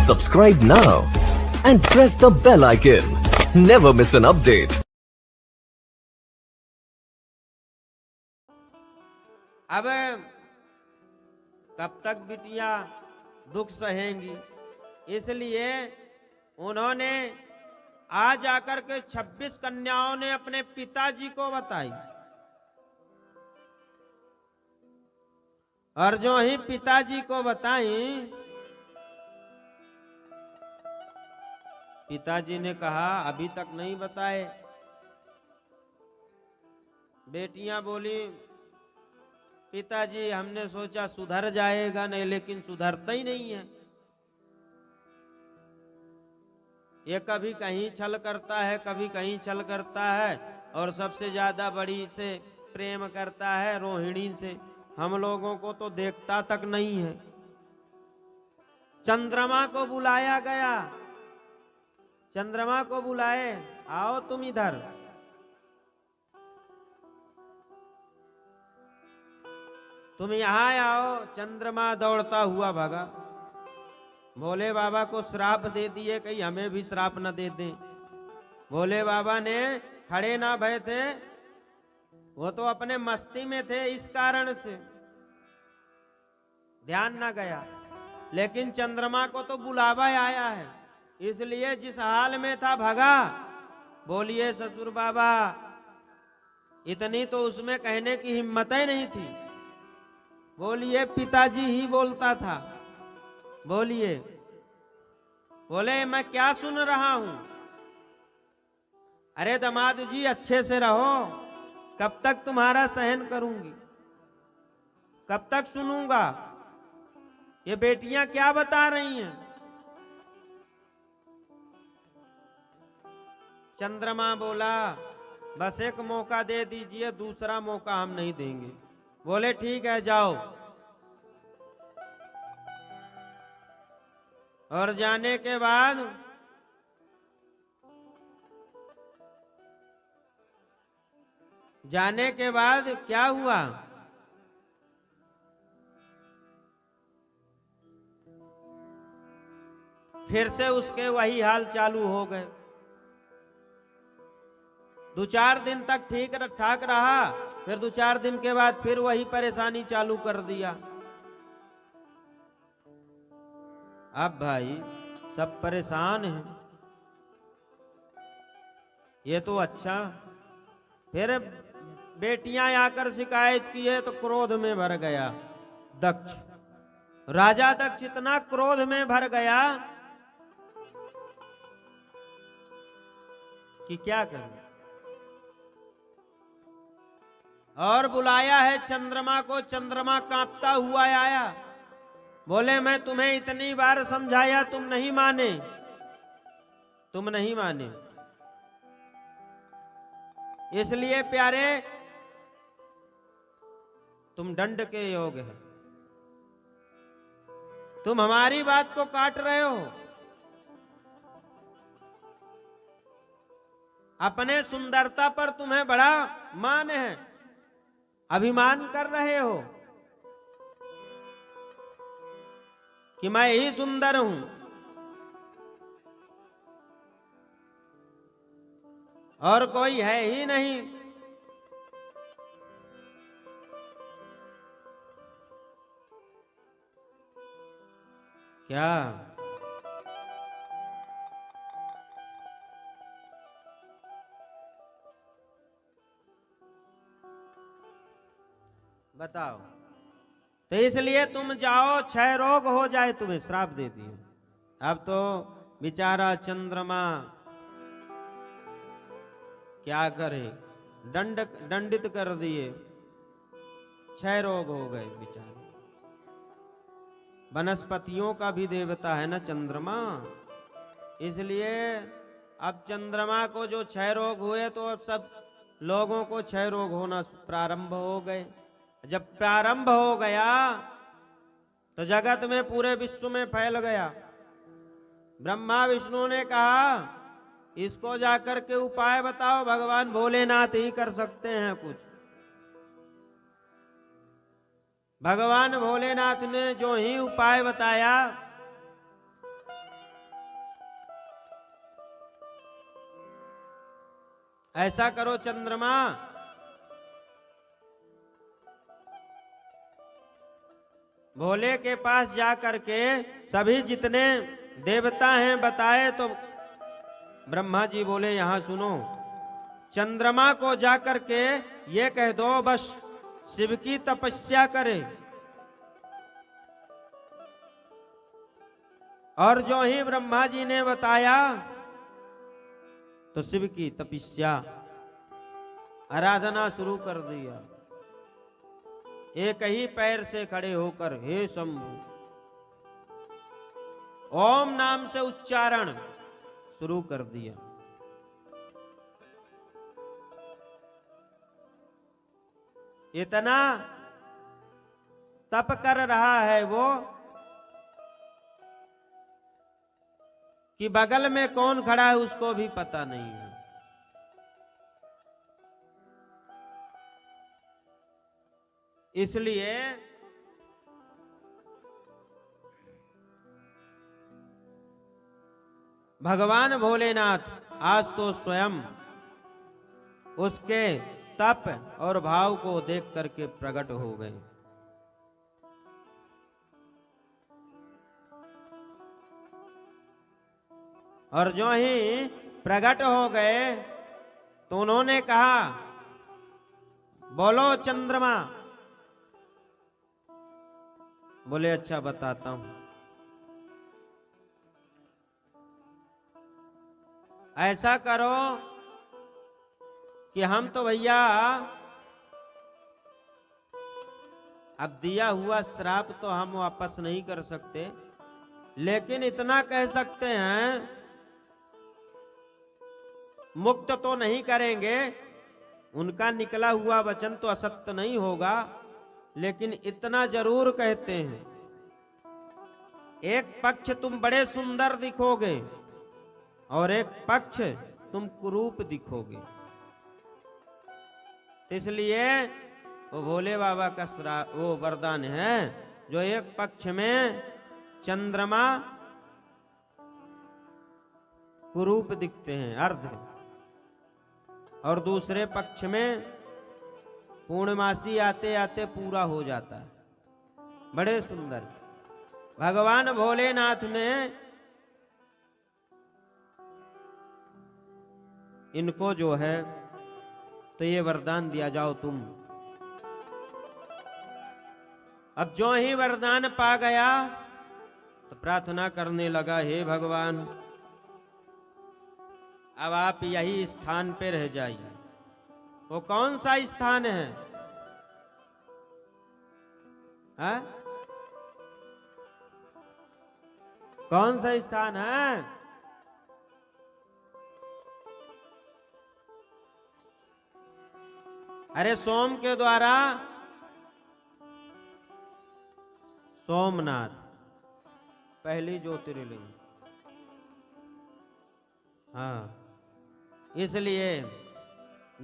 Subscribe now and press the bell icon. Never miss an update. अब कब तक बिटिया दुख सहेंगी, इसलिए उन्होंने आज आकर के 26 कन्याओं ने अपने पिताजी को बताई। और जो ही पिताजी को बताई, पिताजी ने कहा अभी तक नहीं बताए। बेटियां बोली पिताजी हमने सोचा सुधर जाएगा नहीं, लेकिन सुधरता ही नहीं है। ये कभी कहीं छल करता है, कभी कहीं छल करता है, और सबसे ज्यादा बड़ी से प्रेम करता है रोहिणी से। हम लोगों को तो देखता तक नहीं है। चंद्रमा को बुलाया गया, चंद्रमा को बुलाए, आओ तुम इधर। तुम यहां आओ। चंद्रमा दौड़ता हुआ भागा। भोले बाबा को श्राप दे दिए, कहीं हमें भी श्राप न दे दें। भोले बाबा ने खड़े ना भय थे, वो तो अपने मस्ती में थे, इस कारण से ध्यान ना गया। लेकिन चंद्रमा को तो बुलावा आया है, इसलिए जिस हाल में था भागा। बोलिए ससुर बाबा, इतनी तो उसमें कहने की हिम्मत ही नहीं थी। बोलिए पिताजी ही बोलता था। बोलिए। बोले मैं क्या सुन रहा हूं? अरे दामाद जी अच्छे से रहो, कब तक तुम्हारा सहन करूंगी, कब तक सुनूंगा? ये बेटियां क्या बता रही हैं? चंद्रमा बोला बस एक मौका दे दीजिए, दूसरा मौका हम नहीं देंगे। बोले ठीक है जाओ। और जाने के बाद क्या हुआ? फिर से उसके वही हाल चालू हो गए। 2-4 दिन तक ठीक ठाक रहा, फिर 2-4 दिन के बाद फिर वही परेशानी चालू कर दिया। अब भाई सब परेशान हैं। ये तो अच्छा। फिर बेटियां आकर शिकायत की है तो क्रोध में भर गया दक्ष। राजा दक्ष इतना क्रोध में भर गया कि क्या करें। और बुलाया है चंद्रमा को। चंद्रमा कांपता हुआ आया। बोले मैं तुम्हें इतनी बार समझाया, तुम नहीं माने, तुम नहीं माने। इसलिए प्यारे तुम दंड के योग्य हो। तुम हमारी बात को काट रहे हो, अपने सुंदरता पर तुम्हें बड़ा मान है, अभिमान कर रहे हो कि मैं ही सुंदर हूं, और कोई है ही नहीं। क्या बताओ? तो इसलिए तुम जाओ, 6 रोग हो जाए, तुम्हें श्राप दे दिए। अब तो बेचारा चंद्रमा क्या करे, दंडित कर दिए। 6 रोग हो गए बेचारे। वनस्पतियों का भी देवता है ना चंद्रमा, इसलिए अब चंद्रमा को जो 6 रोग हुए तो अब सब लोगों को 6 रोग होना प्रारंभ हो गए। जब प्रारंभ हो गया तो जगत में पूरे विश्व में फैल गया। ब्रह्मा विष्णु ने कहा इसको जाकर के उपाय बताओ, भगवान भोलेनाथ ही कर सकते हैं कुछ। भगवान भोलेनाथ ने जो ही उपाय बताया ऐसा करो चंद्रमा, भोले के पास जा करके सभी जितने देवता हैं बताए। तो ब्रह्मा जी बोले यहां सुनो, चंद्रमा को जा करके ये कह दो बस शिव की तपस्या करे। और जो ही ब्रह्मा जी ने बताया तो शिव की तपस्या आराधना शुरू कर दिया। एक ही पैर से खड़े होकर हे शंभु ओम नाम से उच्चारण शुरू कर दिया। इतना तप कर रहा है वो कि बगल में कौन खड़ा है उसको भी पता नहीं है। इसलिए भगवान भोलेनाथ आज तो स्वयं उसके तप और भाव को देख करके प्रकट हो गए। और जो ही प्रकट हो गए तो उन्होंने कहा बोलो चंद्रमा। बोले अच्छा बताता हूं। ऐसा करो कि हम तो भैया अब दिया हुआ श्राप तो हम वापस नहीं कर सकते, लेकिन इतना कह सकते हैं मुक्त तो नहीं करेंगे, उनका निकला हुआ वचन तो असत्य नहीं होगा, लेकिन इतना जरूर कहते हैं एक पक्ष तुम बड़े सुंदर दिखोगे और एक पक्ष तुम कुरूप दिखोगे। इसलिए वो भोले बाबा का वो वरदान है जो एक पक्ष में चंद्रमा कुरूप दिखते हैं अर्ध, और दूसरे पक्ष में पूर्णमासी आते आते पूरा हो जाता है। बड़े सुंदर भगवान भोलेनाथ ने इनको जो है तो ये वरदान दिया, जाओ तुम। अब जो ही वरदान पा गया तो प्रार्थना करने लगा, हे भगवान अब आप यही स्थान पे रह जाइए। वो कौन सा स्थान है? हा? कौन सा स्थान है? अरे सोम के द्वारा सोमनाथ पहली ज्योतिर्लिंग। हाँ, इसलिए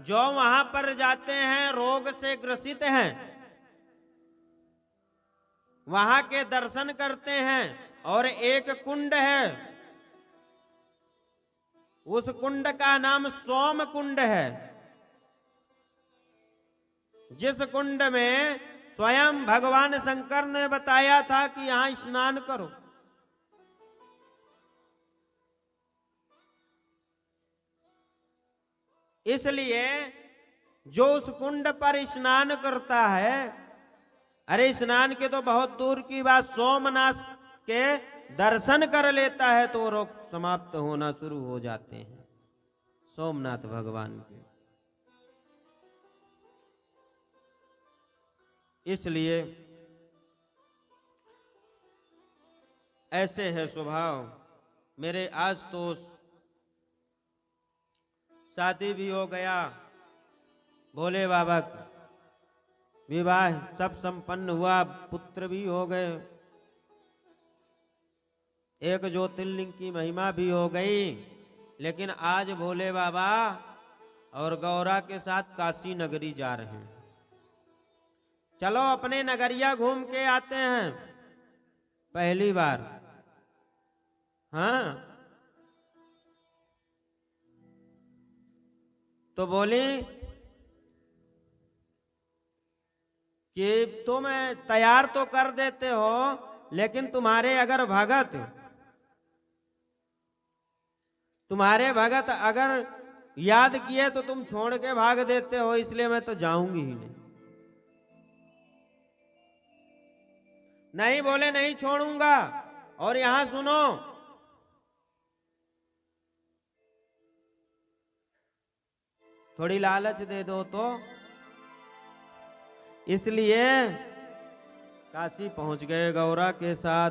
जो वहां पर जाते हैं रोग से ग्रसित हैं, वहां के दर्शन करते हैं। और एक कुंड है, उस कुंड का नाम सोम कुंड है, जिस कुंड में स्वयं भगवान शंकर ने बताया था कि यहां स्नान करो। इसलिए जो उस कुंड पर स्नान करता है, अरे स्नान के तो बहुत दूर की बात, सोमनाथ के दर्शन कर लेता है तो रोग समाप्त होना शुरू हो जाते हैं सोमनाथ भगवान के। इसलिए ऐसे है स्वभाव मेरे। आज तो शादी भी हो गया, भोले बाबा का विवाह सब संपन्न हुआ, पुत्र भी हो गए, एक ज्योतिर्लिंग की महिमा भी हो गई। लेकिन आज भोले बाबा और गौरा के साथ काशी नगरी जा रहे हैं। चलो अपने नगरिया घूम के आते हैं पहली बार। हाँ, तो तो बोली कि तुम तैयार तो कर देते हो, लेकिन तुम्हारे भगत अगर याद किए तो तुम छोड़ के भाग देते हो, इसलिए मैं तो जाऊंगी ही नहीं। नहीं बोले नहीं छोड़ूंगा। और यहां सुनो, थोड़ी लालच दे दो तो। इसलिए काशी पहुंच गए गौरा के साथ।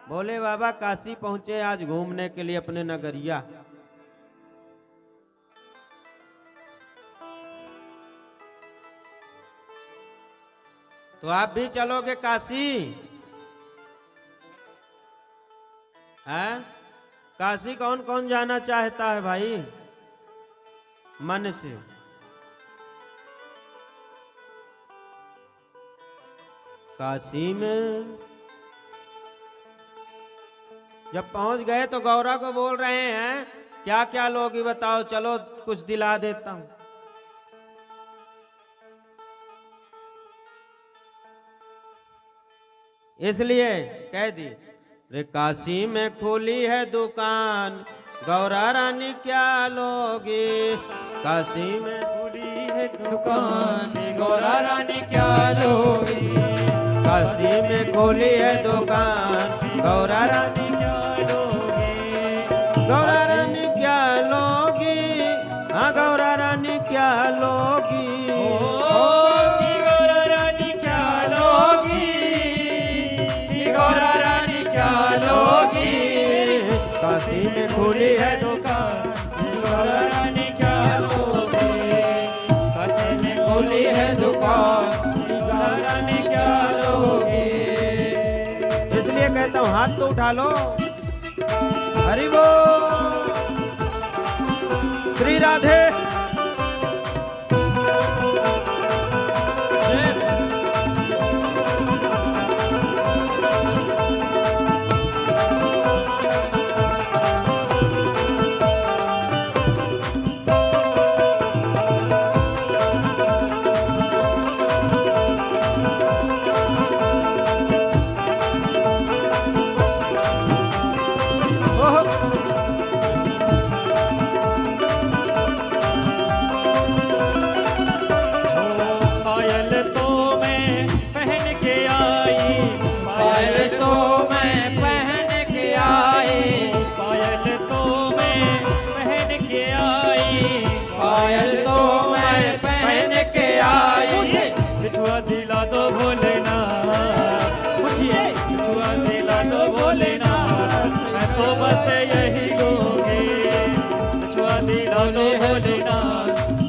भोले बाबा काशी पहुंचे आज घूमने के लिए अपने नगरिया। तो आप भी चलोगे काशी? हैं? काशी कौन कौन जाना चाहता है भाई मन से? काशी में जब पहुंच गए तो गौरा को बोल रहे हैं, क्या क्या लोगी बताओ, चलो कुछ दिला देता हूं। इसलिए कह दी, रे काशी में खुली है दुकान, गौरा रानी क्या लोगी? काशी में खुली है दुकान, गौरा रानी क्या लोगी? काशी में खुली है दुकान, गौरा रानी क्या लोगी? गौरा रानी क्या लोगी? हाँ गौरा रानी क्या लोगी? गौरा रानी क्या लोगी? गौरा रानी क्या लोगी? काशी में खुली है दुकान, गौरा रानी क्या लोगी? काशी में खुली है दुकान, गौरा रानी क्या लोगी? इसलिए कहता हूँ हाथ तो उठा लो। हरि बोल, श्री राधे।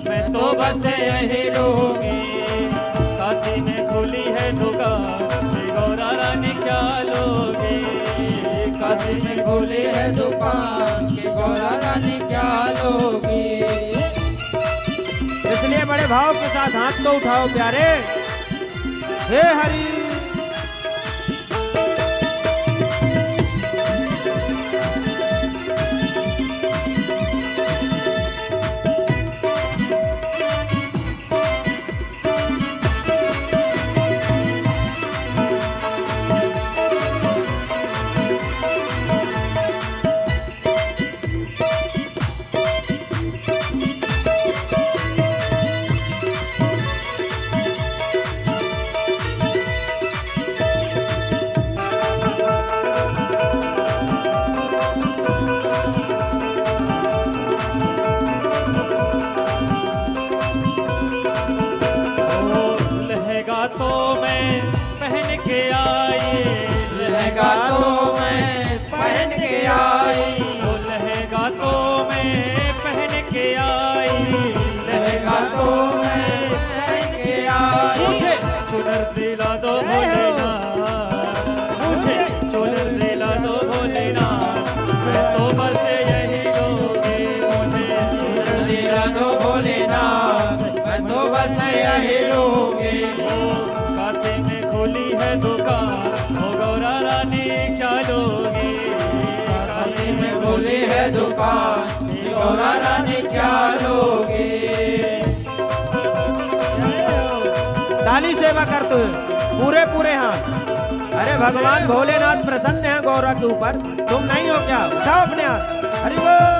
मैं तो बस यही लूंगी। काशी में खुली है दुकान, गौरा रानी क्या लोगी? काशी में खुली है दुकान, कि गौरा रानी क्या लोगी? इसलिए बड़े भाव के साथ हाथ तो उठाओ प्यारे। हे हरि, सेवा करते हुए पूरे पूरे हाथ। अरे भगवान भोलेनाथ प्रसन्न हैं गौरा के ऊपर, तुम नहीं हो क्या? उठाओ अपने हाथ। हरि बोल।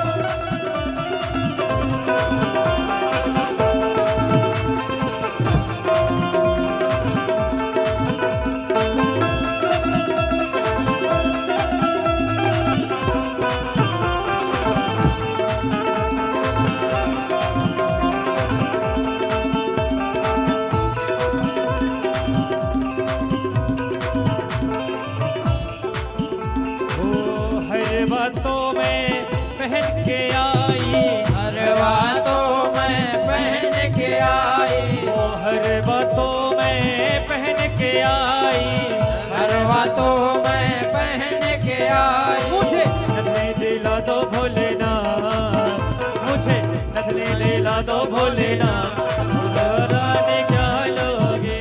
हर बातों में पहन के आई, हर बातों में पहन के आई, वो हर बातों में पहन के आई, हर बातों में पहन के आई। मुझे नथनी दिला दो भोलेनाथ, मुझे नथनी दिला दो भोलेनाथ, रानी क्या लोगे?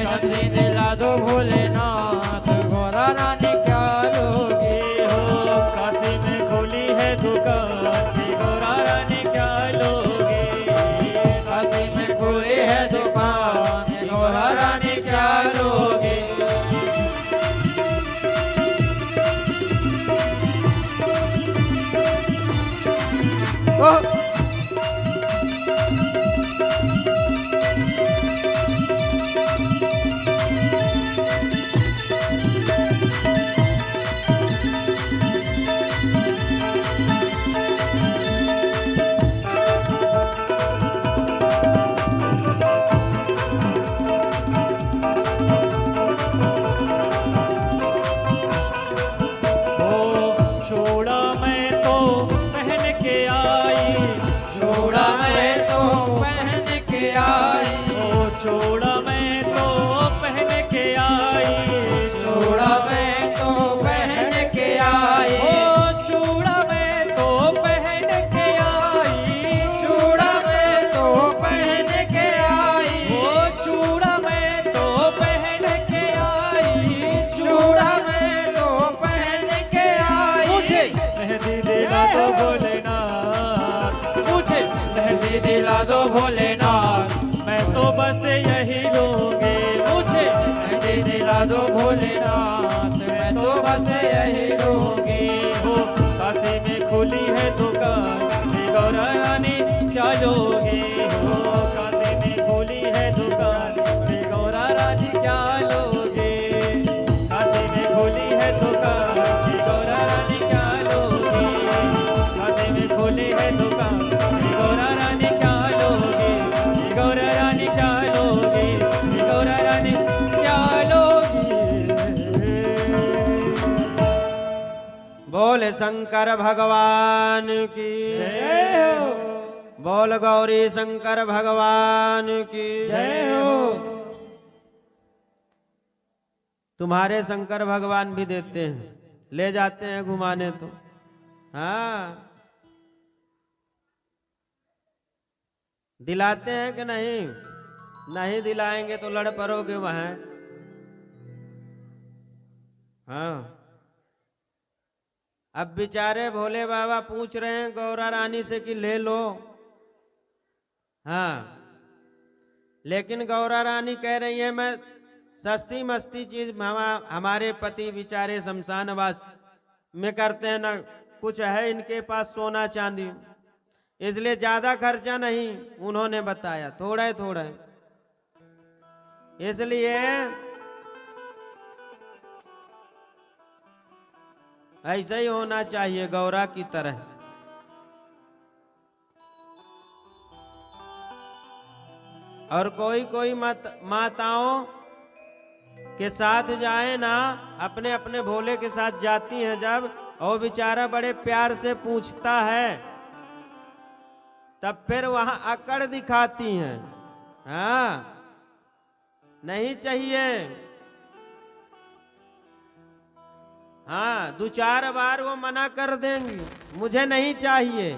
नथनी दिला दो भोलेनाथ, गौरा रानी क्या लोगे? हो काशी में खोली है दुकान, गौरा रानी क्या लोगे? काशी में खुली है दुकान, गौरा रानी क्या लोगे? ओह! छोड़ा मैं तो पहन के आई, छोड़ा मैं तो पहन के आई, ओ छोड़ा मैं तो पहन के आई, छोड़ा मैं तो पहन के आई, ओ चूड़ा मैं तो पहन के आई, चूड़ा मैं तो पहन के आई, ओ चूड़ा मैं तो पहन के आई, चूड़ा मैं तो पहन के आई। मुझे मेहंदी दिला दो भोलेनाथ, मुझे मेहंदी दिला दो भोलेनाथ, मैं तो बस यही लूंगी, मुझे मेहंदी दिला दो भोलेनाथ, मैं तो बस यही लूंगी। हो काशी में खुली है दुकान, गौरा रानी क्या लोगे? हो काशी में खुली है दुकान, गौरा रानी क्या लोगे? काशी में खुली है दुकान, गौरा रानी क्या लोगे? काशी में खुली है दुकान, गौरा रानी क्या लोगे? गौरा रानी क्या लोगे? गौरा रानी क्या लोगे? बोल शंकर भगवान की जय हो। बोल गौरी शंकर भगवान की जय हो। तुम्हारे शंकर भगवान भी देते हैं, ले जाते हैं घुमाने तो। हाँ, दिलाते हैं कि नहीं? नहीं दिलाएंगे तो लड़ पड़ोगे वहां। हाँ, अब बेचारे भोले बाबा पूछ रहे हैं गौरा रानी से कि ले लो। हाँ, लेकिन गौरा रानी कह रही है मैं सस्ती मस्ती चीज हमारे पति बेचारे शमशानवास में करते हैं, ना कुछ है इनके पास सोना चांदी, इसलिए ज्यादा खर्चा नहीं उन्होंने बताया, थोड़ा ही थोड़ा है। इसलिए ऐसा ही होना चाहिए गौरा की तरह। और कोई कोई माताओं के साथ जाए ना, अपने अपने भोले के साथ जाती हैं जब, और बेचारा बड़े प्यार से पूछता है, तब फिर वहां अकड़ दिखाती हैं। हाँ, नहीं चाहिए। हाँ, 2-4 बार वो मना कर देंगी, मुझे नहीं चाहिए,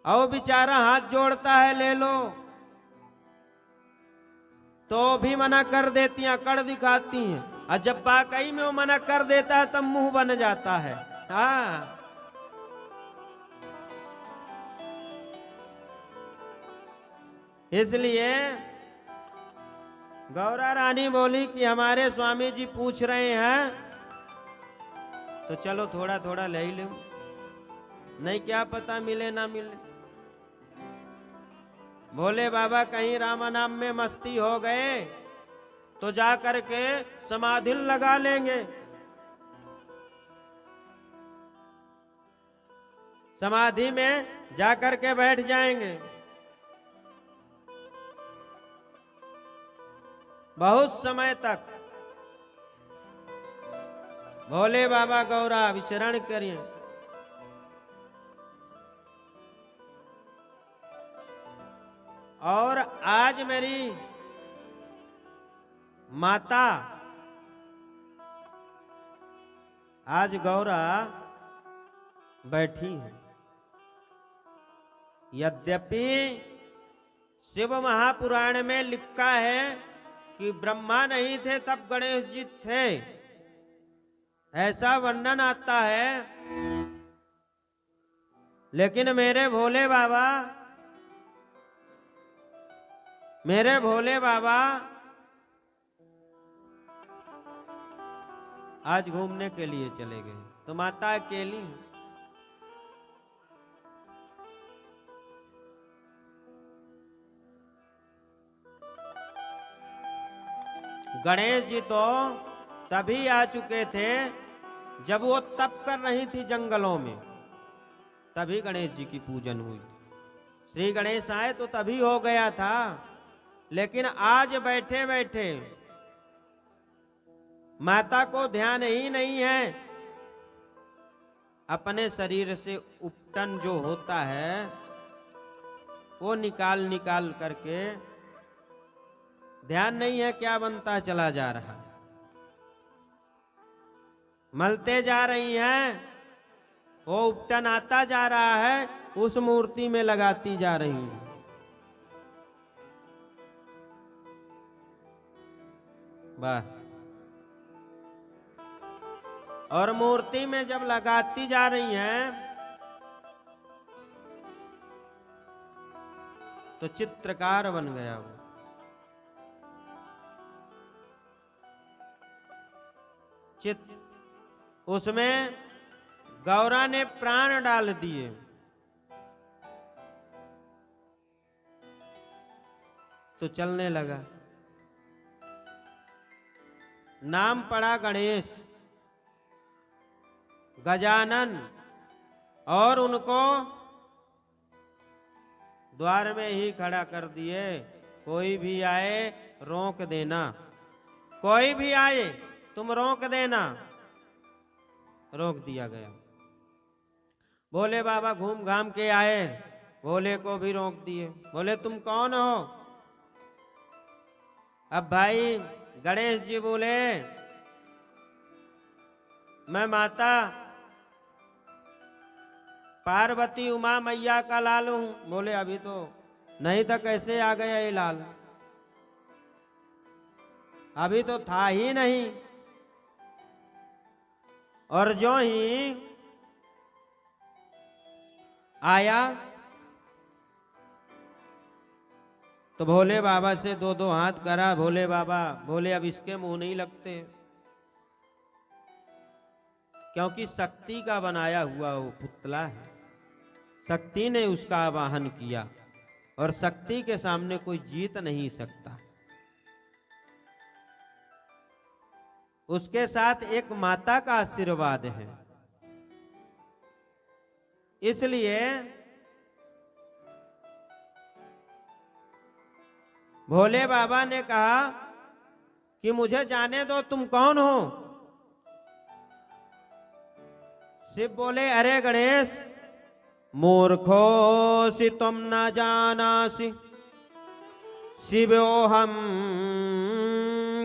और बेचारा हाथ जोड़ता है ले लो, तो भी मना कर देती हैं, अकड़ दिखाती हैं। और जब वाकई में वो मना कर देता है तब मुंह बन जाता है। हाँ, इसलिए गौरा रानी बोली कि हमारे स्वामी जी पूछ रहे हैं तो चलो थोड़ा थोड़ा ले ही लो, नहीं क्या पता मिले ना मिले। भोले बाबा कहीं रामा नाम में मस्ती हो गए तो जा करके समाधि लगा लेंगे, समाधि में जा करके बैठ जाएंगे। बहुत समय तक भोले बाबा गौरा विचरण करिए। और आज मेरी माता, आज गौरा बैठी है। यद्यपि शिव महापुराण में लिखा है कि ब्रह्मा नहीं थे तब गणेश जी थे, ऐसा वर्णन आता है, लेकिन मेरे भोले बाबा आज घूमने के लिए चले गए, तो माता अकेली है। गणेश जी तो तभी आ चुके थे जब वो तप कर रही थी जंगलों में, तभी गणेश जी की पूजन हुई। श्री गणेश आए तो तभी हो गया था, लेकिन आज बैठे बैठे माता को ध्यान ही नहीं है। अपने शरीर से उपटन जो होता है वो निकाल निकाल करके, ध्यान नहीं है क्या बनता चला जा रहा, मलते जा रही हैं, वो उपटन आता जा रहा है, उस मूर्ति में लगाती जा रही हैं। वाह। और मूर्ति में जब लगाती जा रही हैं तो चित्रकार बन गया वो। उसमें गौरा ने प्राण डाल दिए। तो चलने लगा, नाम पड़ा गणेश, गजानन, और उनको द्वार में ही खड़ा कर दिए। कोई भी आए रोक देना, कोई भी आए तुम रोक देना। रोक दिया गया। भोले बाबा घूम घाम के आए, भोले को भी रोक दिए। बोले तुम कौन हो? अब भाई गणेश जी बोले मैं माता पार्वती उमा मैया का लाल हूं। बोले अभी तो नहीं था, कैसे आ गया ये लाल? अभी तो था ही नहीं। और जो ही आया तो भोले बाबा से दो दो हाथ करा। भोले बाबा बोले अब इसके मुंह नहीं लगते, क्योंकि शक्ति का बनाया हुआ वो पुतला है। शक्ति ने उसका आवाहन किया और शक्ति के सामने कोई जीत नहीं सकता। उसके साथ एक माता का आशीर्वाद है। इसलिए भोले बाबा ने कहा कि मुझे जाने दो, तुम कौन हो? शिव बोले अरे गणेश, मूर्खोसि तुम न जानासि, शिवोऽहं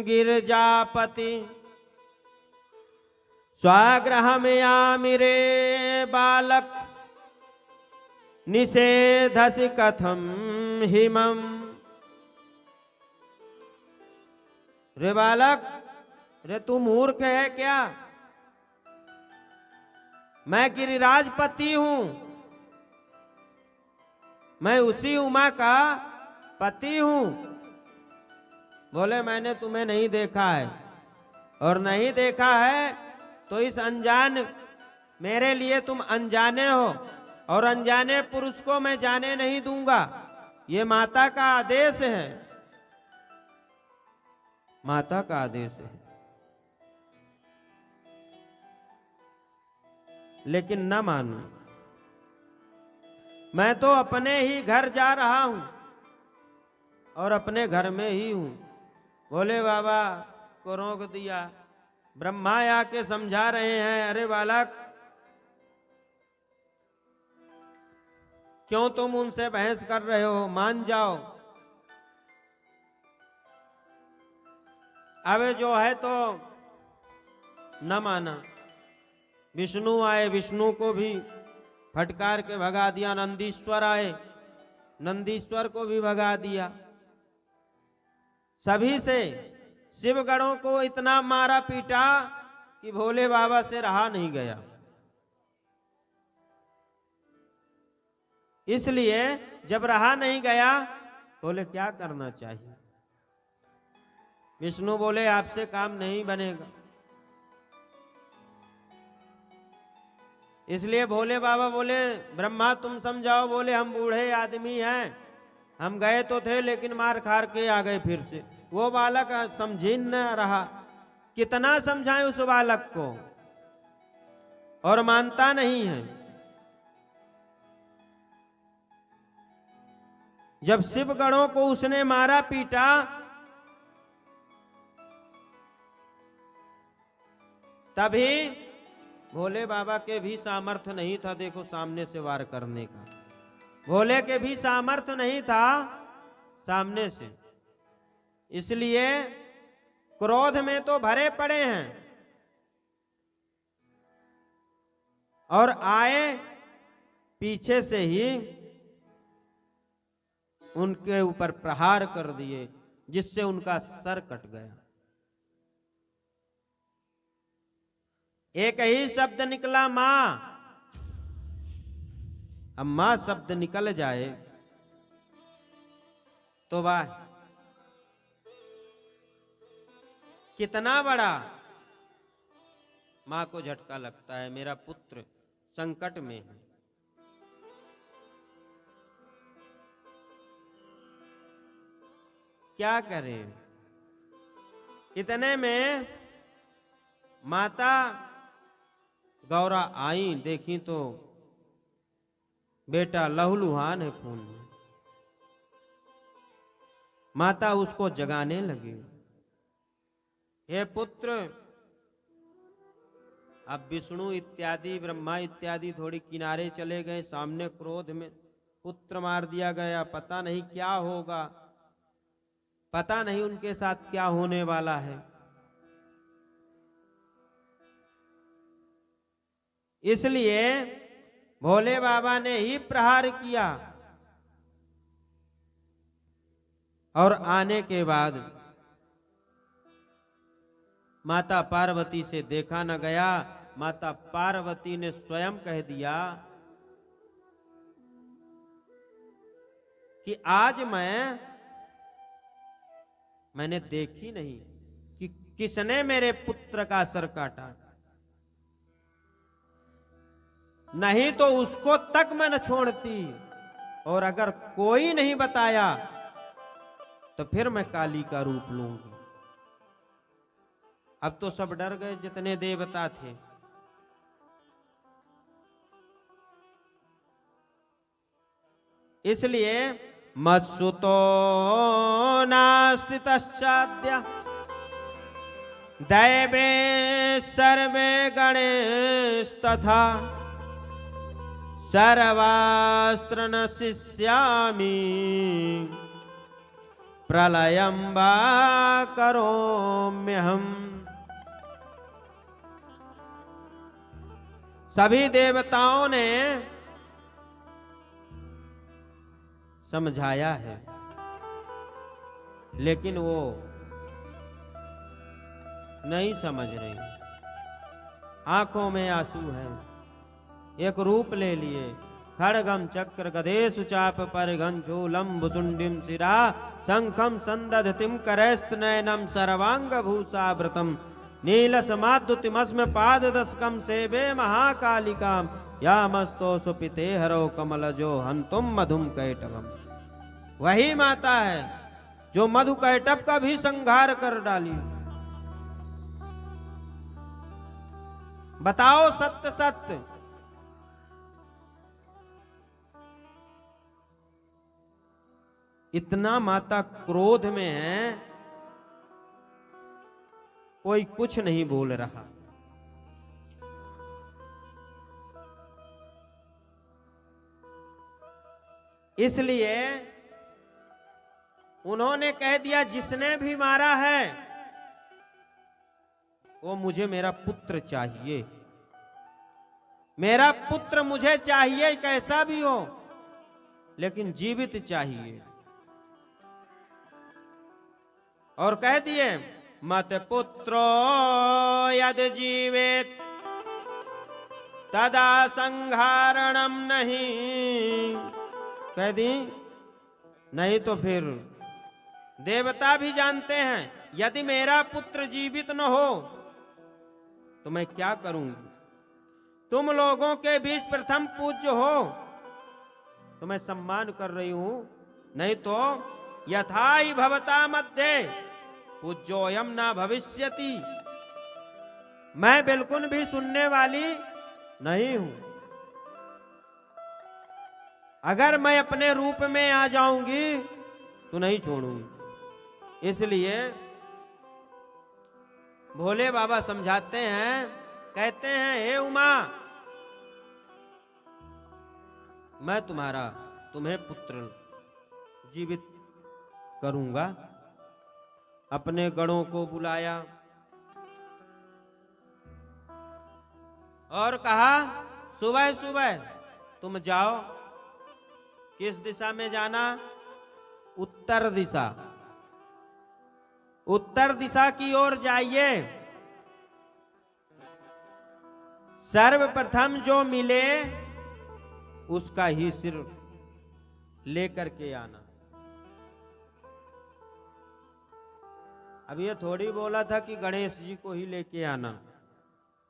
गिरिजापति, स्वागृहमयामि रे बालक, निषेधसि कथम हिमम। रे बालक, रे तू मूर्ख है क्या? मैं गिरिराजपति हूं, मैं उसी उमा का पति हूं। बोले मैंने तुम्हें नहीं देखा है, और नहीं देखा है तो इस अनजान, मेरे लिए तुम अनजाने हो, और अनजाने पुरुष को मैं जाने नहीं दूंगा। ये माता का आदेश है, माता का आदेश है। लेकिन न मानू, मैं तो अपने ही घर जा रहा हूं और अपने घर में ही हूं। भोले बाबा को रोक दिया। ब्रह्मा आके समझा रहे हैं, अरे बालक क्यों तुम उनसे बहस कर रहे हो, मान जाओ। अब जो है तो न माना। विष्णु आए, विष्णु को भी फटकार के भगा दिया। नंदीश्वर आए, नंदीश्वर को भी भगा दिया। सभी से शिवगणों को इतना मारा पीटा कि भोले बाबा से रहा नहीं गया। इसलिए जब रहा नहीं गया, बोले क्या करना चाहिए। विष्णु बोले आपसे काम नहीं बनेगा। इसलिए भोले बाबा बोले ब्रह्मा तुम समझाओ। बोले हम बूढ़े आदमी हैं, हम गए तो थे लेकिन मार खार के आ गए फिर से। वो बालक समझी न रहा। कितना समझाएं उस बालक को, और मानता नहीं है। जब शिवगणों को उसने मारा पीटा, तभी भोले बाबा के भी सामर्थ्य नहीं था, देखो सामने से वार करने का। भोले के भी सामर्थ्य नहीं था सामने से। इसलिए क्रोध में तो भरे पड़े हैं, और आए पीछे से ही उनके ऊपर प्रहार कर दिए, जिससे उनका सर कट गया। एक ही शब्द निकला मां। अब मां शब्द निकल जाए तो वाह, कितना बड़ा मां को झटका लगता है। मेरा पुत्र संकट में है। क्या करें। इतने में माता गौरा आई, देखी तो बेटा लहूलुहान है खून में। माता उसको जगाने लगी, हे पुत्र। अब विष्णु इत्यादि, ब्रह्मा इत्यादि थोड़ी किनारे चले गए। सामने क्रोध में पुत्र मार दिया गया। पता नहीं क्या होगा, पता नहीं उनके साथ क्या होने वाला है। इसलिए भोले बाबा ने ही प्रहार किया। और आने के बाद माता पार्वती से देखा न गया। माता पार्वती ने स्वयं कह दिया कि आज मैंने देखी नहीं कि किसने मेरे पुत्र का सर काटा, नहीं तो उसको तक मैं न छोड़ती। और अगर कोई नहीं बताया तो फिर मैं काली का रूप लूंगी। अब तो सब डर गए जितने देवता थे। इसलिए मत्सुतो नास्ति तश्चाद्य दैवे सर्वे गणेस्तथा सर्वास्त्र न शिष्यामि प्रलयं वा करोम्यहम्। सभी देवताओं ने समझाया है, लेकिन वो नहीं समझ रही। आंखों में आंसू है। एक रूप ले लिए, खड्गम चक्र गदेषु चाप परिघं शूलं भुसुंडिं शिरा शंखम संदधतिम करैस्तनयनम सर्वांग भूषावृतम नीलसमाद्युतिमस्म पाददशकम सेवे महाकालिकाम या मस्तो सुपिते हरो कमलजो हंतुम मधुम कैटवम। वही माता है जो मधु कैटव का भी संहार कर डाली। बताओ सत्य सत्य, इतना माता क्रोध में है, कोई कुछ नहीं बोल रहा। इसलिए उन्होंने कह दिया जिसने भी मारा है वो मुझे मेरा पुत्र चाहिए, मेरा पुत्र मुझे चाहिए, कैसा भी हो लेकिन जीवित चाहिए। और कह दिए मत पुत्रो यद जीवेत तदा संहारणम नहीं। कह दी नहीं तो फिर देवता भी जानते हैं यदि मेरा पुत्र जीवित न हो तो मैं क्या करूंगी। तुम लोगों के बीच प्रथम पूज्य हो तो मैं सम्मान कर रही हूं, नहीं तो यथाई भवता मध्ये पूज्योयम ना भविष्यति। मैं बिल्कुल भी सुनने वाली नहीं हूं। अगर मैं अपने रूप में आ जाऊंगी तो नहीं छोड़ूंगी। इसलिए भोले बाबा समझाते हैं, कहते हैं हे उमा, मैं तुम्हें पुत्र जीवित करूंगा। अपने गणों को बुलाया और कहा सुबह सुबह तुम जाओ। किस दिशा में जाना? उत्तर दिशा। उत्तर दिशा की ओर जाइए। सर्वप्रथम जो मिले उसका ही सिर लेकर के आना। अब ये थोड़ी बोला था कि गणेश जी को ही लेके आना,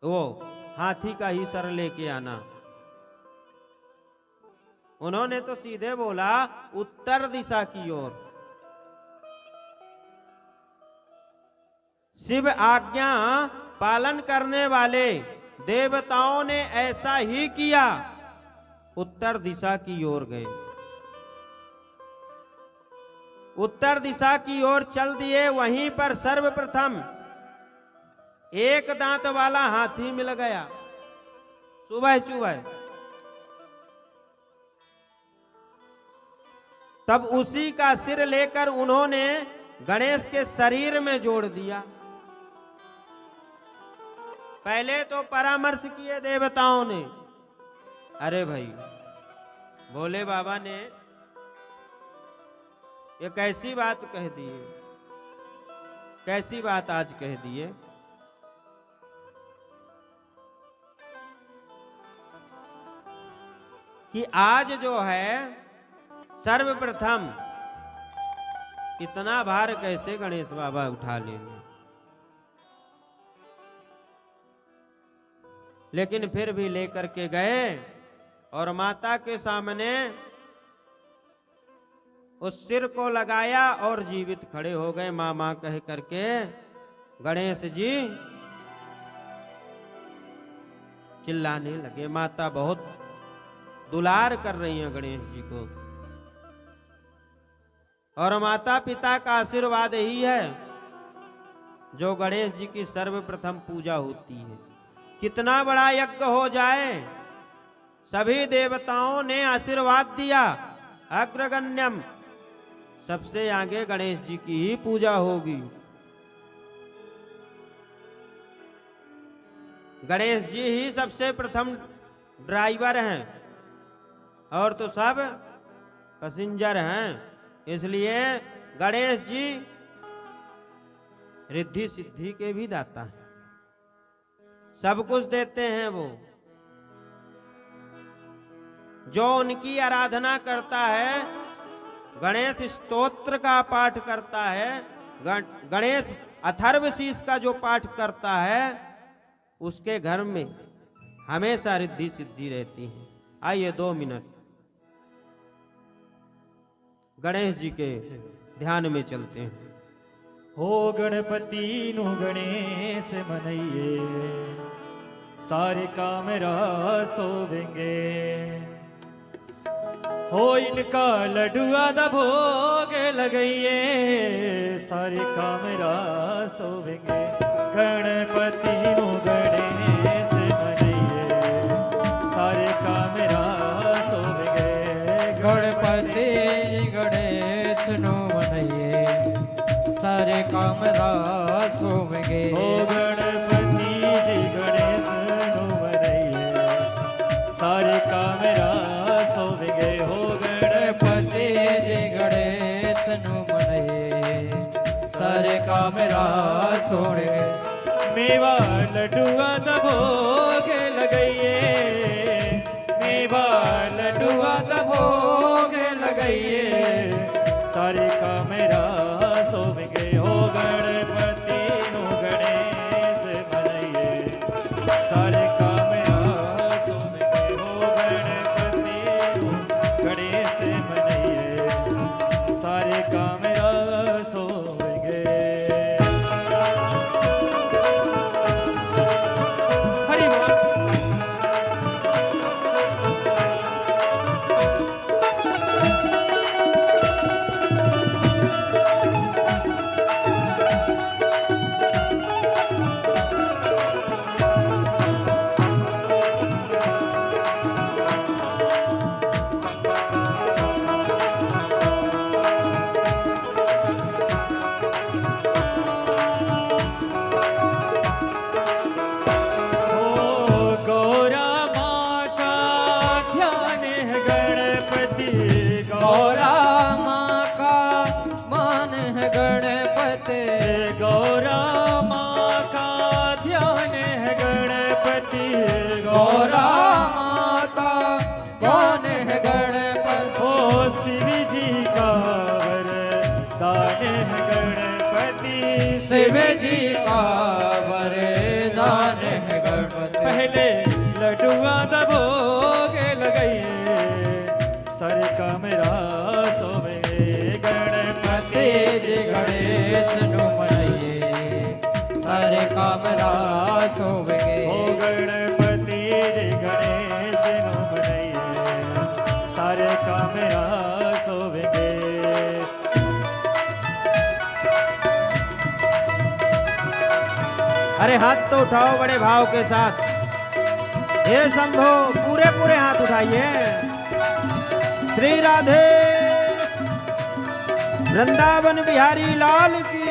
वो हाथी का ही सर लेके आना। उन्होंने तो सीधे बोला उत्तर दिशा की ओर। शिव आज्ञा पालन करने वाले देवताओं ने ऐसा ही किया, उत्तर दिशा की ओर गए। उत्तर दिशा की ओर चल दिए। वहीं पर सर्वप्रथम एक दांत वाला हाथी मिल गया सुबह सुबह। तब उसी का सिर लेकर उन्होंने गणेश के शरीर में जोड़ दिया। पहले तो परामर्श किए देवताओं ने, अरे भाई भोले बाबा ने ये कैसी बात कह दी है, कैसी बात आज कह दी है। कि आज जो है सर्वप्रथम इतना भार कैसे गणेश बाबा उठा लेंगे। लेकिन फिर भी लेकर के गए और माता के सामने उस सिर को लगाया और जीवित खड़े हो गए। माँ माँ कह करके गणेश जी चिल्लाने लगे। माता बहुत दुलार कर रही हैं गणेश जी को, और माता पिता का आशीर्वाद ही है जो गणेश जी की सर्वप्रथम पूजा होती है। कितना बड़ा यज्ञ हो जाए, सभी देवताओं ने आशीर्वाद दिया, अग्रगण्यम, सबसे आगे गणेश जी की ही पूजा होगी। गणेश जी ही सबसे प्रथम ड्राइवर हैं और तो सब पैसेंजर हैं। इसलिए गणेश जी रिद्धि सिद्धि के भी दाता हैं, सब कुछ देते हैं। वो जो उनकी आराधना करता है गणेश स्तोत्र का पाठ करता है, गणेश अथर्वशीष का जो पाठ करता है, उसके घर में हमेशा रिद्धि सिद्धि रहती है। आइए 2 मिनट गणेश जी के ध्यान में चलते हैं। हो गणपति नु गणेश मनइए, सारे काम रास होवेंगे। हो इनका लडुआ दा भोग लगाइए, सारे काम रास होवेंगे। गणपति नु गणेश मनइए, सारे काम रास होवेंगे। गणपति गणेश नु मनइए, सारे काम रास होवेंगे। हो गणपति जी गणेश नु मनइए, सारे काम रास होवेंगे। हो गणपति जी गणेश नु मनइए, सारे काम रास होवेंगे। मेवा लडुआ दा भोग लगाइए, मेवा लडुआ दा भोग लगाइए, सारे काम रास होवेंगे। हो गणपति नु गणेश मनइए, सारे काम रास होवेंगे। हो गणपति नु गणेश मनइए, सारे काम रास होवेंगे। हरि बोल। गौरा माँ का ध्यान है गणपति, गौरा माँ का मान है गणपति। गौरा माँ का ध्यान है गणपति। गौरा माँ का ध्यान है गणपति। ओ शिव जी का वरदान है गणपति। शिव जी का वरदान है गणपति। पहले लडुआ दा भोग लगाइए, सारे काम रास होवेंगे। गणपति जी गणेश नु मनइए, सारे काम रास होवेंगे। हो गणपति जी गणेश नु मनइए, सारे काम रास होवेंगे। अरे हाथ तो उठाओ बड़े भाव के साथ। हे शंभो, पूरे पूरे हाथ उठाइए। श्री राधे वृंदावन बिहारी लाल की।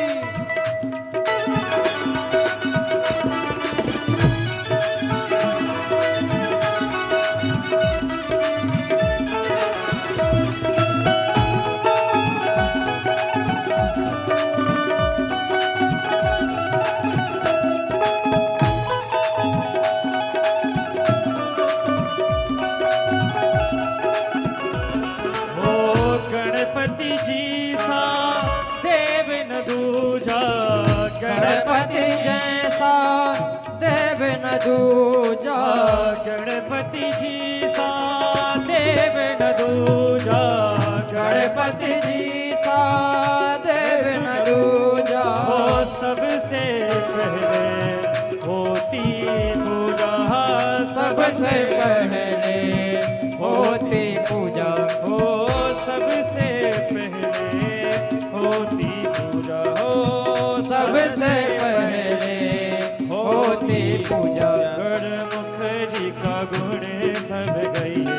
हो गणपति जी सा देव न दूजा। गणपति जैसा देव न दूजा। गणपति जी सा देव न दूजा। गणपति जी सा देव न दूजा। हो सबसे पहले होती पूजा। सबसे पहले होती पूजा। हो सबसे पहले होती पूजा। हो सबसे पहले होती पूजा। गणमुख जी का गुण सब गइए,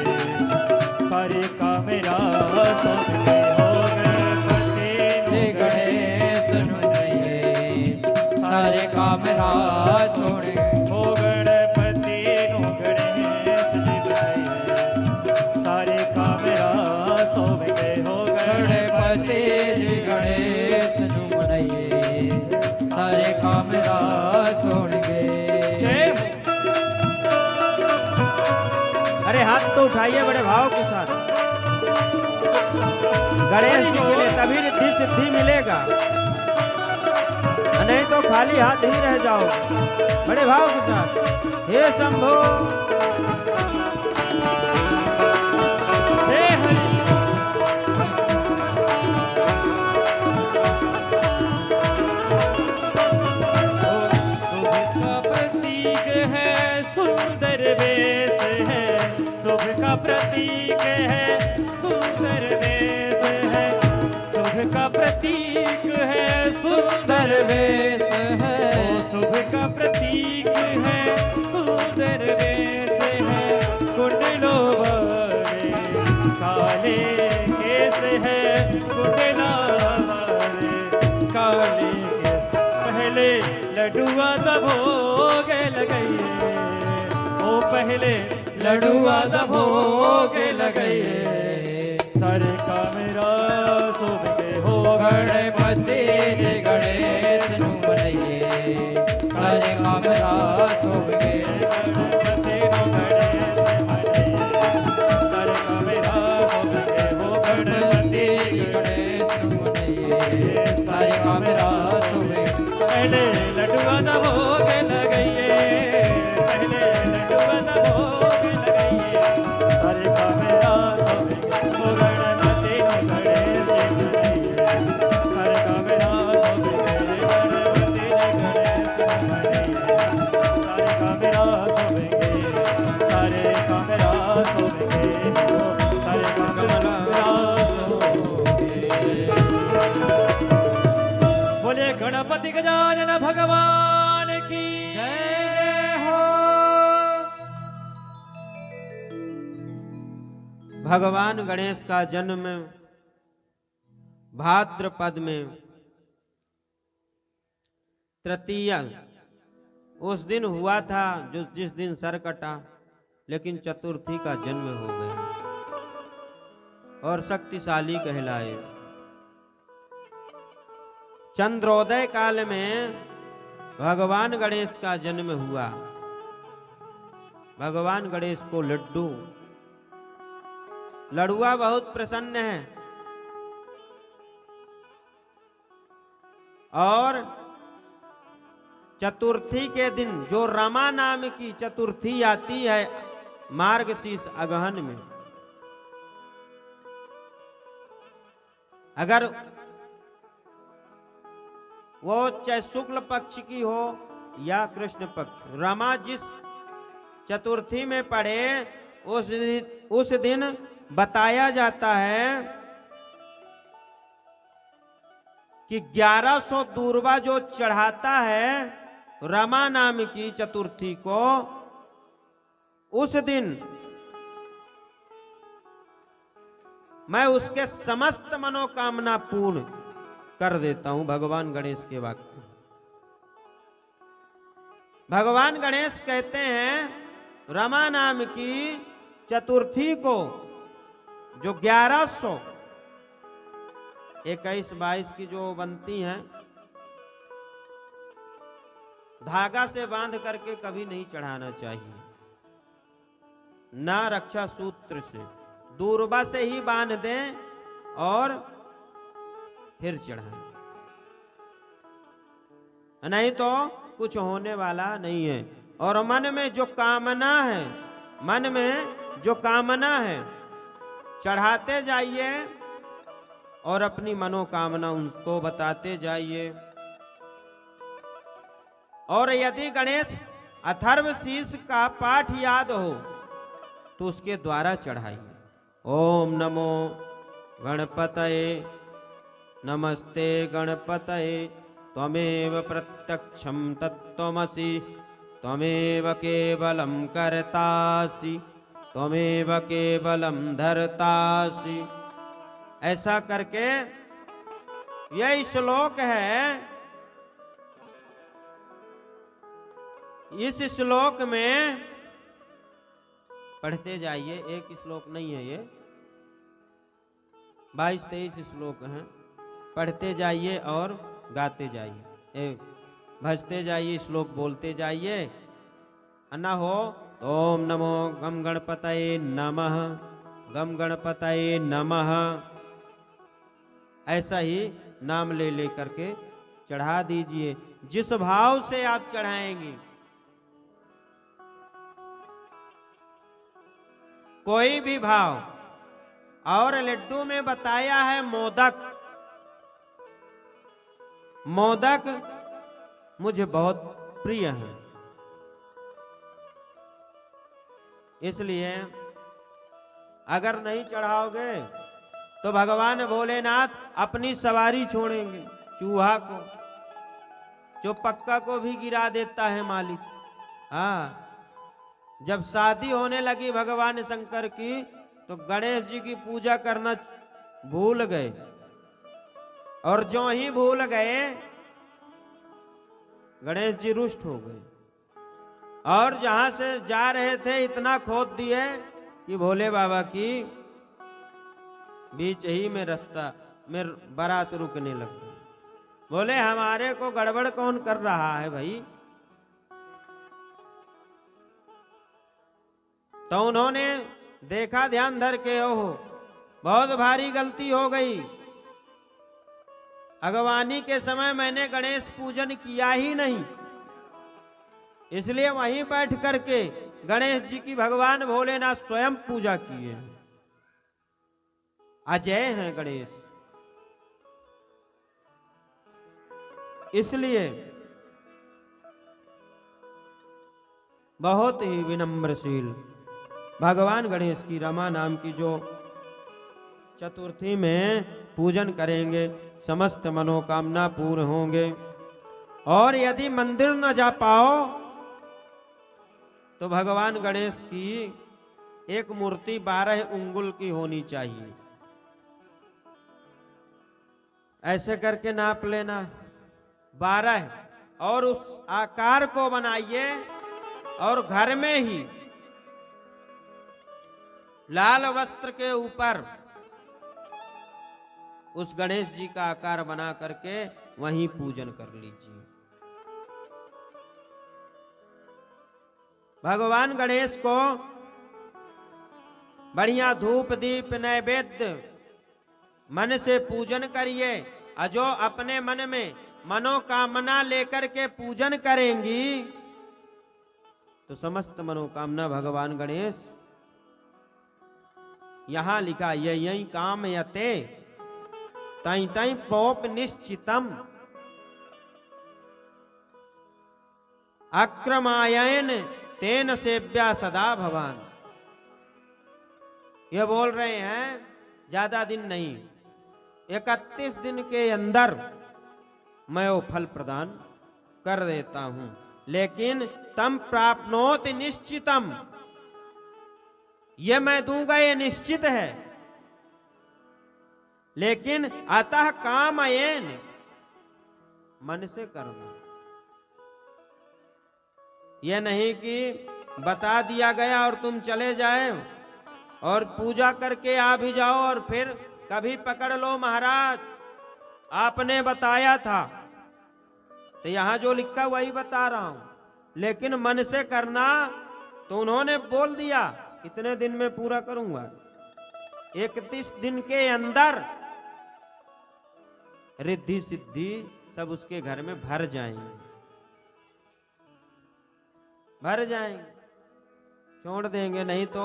सारे काम रास होवेंगे। हो गणपति जी गणेश मनइए, सारे काम रास होवेंगे। हो गणपति नु गणेश जी मनइए, सारे काम रास होवेंगे। हो गणपति जी गणेश नु मनइए, सारे काम रास होवेंगे। जय हो। अरे हाथ तो उठाइए बड़े भाव के साथ। गणेश जी के लिए तभी रिद्धि सिद्धि मिलेगा, नहीं तो खाली हाथ ही रह जाओ। बड़े भाव के साथ हे शंभो हे हरि। शुभ का प्रतीक है सुंदर वेश है, शुभ का प्रतीक है सुंदर वेश है, शुभ का प्रतीक है सुंदर वेश है, शुभ का प्रतीक है सुंदर वेश है, कुंडलो वाले काले केस है, कुंडला वाले काले केस। पहले लडुआ दबोग लगाइए, ओ पहले लडुआ दबोग लगाइए, सारे का मेरा शुभ के हो गणपति जी गणेश नु मनाइए, सारे कामरा शुभ के गणपति नो गणेश मनाइए, सारे का मेरा शुभ के हो गणपति गणपति जी गणेश नु मनाइए, सारे कामरा शुभ के। पहले लडुआ दबोग लगाइए, पहले लडुआ दबोग लगाइए, सारे का मेरा शुभ के हो गणपति नो गणेश मनाइए, सारे का मेरा शुभ के गणपति नो गणेश मनाइए, सारे का मेरा शुभ के, सारे का मेरा शुभ के हो, सारे का मेरा शुभ के। बोले गणपति गजानन भगवान की जय हो। भगवान गणेश का जन्म भाद्रपद में तृतीया उस दिन हुआ था जो जिस दिन सर कटा, लेकिन चतुर्थी का जन्म हो गया और शक्तिशाली कहलाए। चंद्रोदय काल में भगवान गणेश का जन्म हुआ। भगवान गणेश को लड़ुआ बहुत प्रसन्न है और चतुर्थी के दिन जो रमा नाम की चतुर्थी आती है मार्गशीर्ष अगहन में, अगर वो चाहे शुक्ल पक्ष की हो या कृष्ण पक्ष, रमा जिस चतुर्थी में पड़े उस दिन बताया जाता है कि 1100 दूर्वा जो चढ़ाता है रमा नाम की चतुर्थी को, उस दिन मैं उसके समस्त मनोकामना पूर्ण कर देता हूं। भगवान गणेश के वाक्य। भगवान गणेश कहते हैं रमा नाम की चतुर्थी को जो 1100 21-22 की जो बनती हैं, धागा से बांध करके कभी नहीं चढ़ाना चाहिए, ना रक्षा सूत्र से, दूरबा से ही बांध दें और फिर चढ़ाएं, नहीं तो कुछ होने वाला नहीं है। और मन में जो कामना है, मन में जो कामना है चढ़ाते जाइए और अपनी मनोकामना उनको बताते जाइए। और यदि गणेश अथर्वशीर्ष का पाठ याद हो तो उसके द्वारा चढ़ाइए। ओम नमो गणपतये, नमस्ते गणपतये, त्वमेव प्रत्यक्षं तत्त्वमसि, त्वमेव केवलं कर्तासि, त्वमेव केवलं धर्तासि। ऐसा करके यह श्लोक है। इस श्लोक में पढ़ते जाइए, एक श्लोक नहीं है ये, 22-23 श्लोक हैं। पढ़ते जाइए और गाते जाइए, भजते जाइए, श्लोक बोलते जाइए। अन्ना हो ओम नमो गम गणपतये नमः, गम गणपतये नमः, ऐसा ही नाम ले ले करके चढ़ा दीजिए। जिस भाव से आप चढ़ाएंगे, कोई भी भाव। और लड्डू में बताया है मोदक। मोदक मुझे बहुत प्रिय है, इसलिए अगर नहीं चढ़ाओगे तो भगवान भोलेनाथ अपनी सवारी छोड़ेंगे। चूहा को, जो पक्का को भी गिरा देता है मालिक। हाँ, जब शादी होने लगी भगवान शंकर की, तो गणेश जी की पूजा करना भूल गए, और जो ही भूल गए गणेश जी रुष्ट हो गए, और जहां से जा रहे थे इतना खोद दिए कि भोले बाबा की बीच ही में रास्ता में बारात रुकने लग गई। बोले हमारे को गड़बड़ कौन कर रहा है भाई? तो उन्होंने देखा ध्यान धर के, ओहो बहुत भारी गलती हो गई, अगवानी के समय मैंने गणेश पूजन किया ही नहीं, इसलिए वहीं बैठ करके गणेश जी की भगवान भोलेनाथ स्वयं पूजा किए। अजय हैं गणेश। इसलिए बहुत ही विनम्रशील भगवान गणेश की रमा नाम की जो चतुर्थी में पूजन करेंगे, समस्त मनोकामना पूर्ण होंगे। और यदि मंदिर न जा पाओ तो भगवान गणेश की एक मूर्ति 12 उंगुल की होनी चाहिए। ऐसे करके नाप लेना 12, और उस आकार को बनाइए, और घर में ही लाल वस्त्र के ऊपर उस गणेश जी का आकार बना करके वहीं पूजन कर लीजिए। भगवान गणेश को बढ़िया धूप दीप नैवेद्य मन से पूजन करिए। जो अपने मन में मनोकामना लेकर के पूजन करेंगी तो समस्त मनोकामना भगवान गणेश, यहां लिखा यही काम यते तई तई पोप निश्चितम अक्रमायन तेन सेव्या सदा भवान। ये बोल रहे हैं ज्यादा दिन नहीं, 31 दिन के अंदर मैं वो फल प्रदान कर देता हूं, लेकिन तम प्राप्नोति निश्चितम, ये मैं दूंगा ये निश्चित है, लेकिन अतः कामयेन, मन से करना। यह नहीं कि बता दिया गया और तुम चले जाए और पूजा करके आ भी जाओ और फिर कभी पकड़ लो महाराज आपने बताया था। तो यहां जो लिखा वही बता रहा हूं, लेकिन मन से करना। तो उन्होंने बोल दिया कितने दिन में पूरा करूंगा, 31 दिन के अंदर रिद्धि सिद्धि सब उसके घर में भर जाएंगे, भर जाएंगे। छोड़ देंगे नहीं तो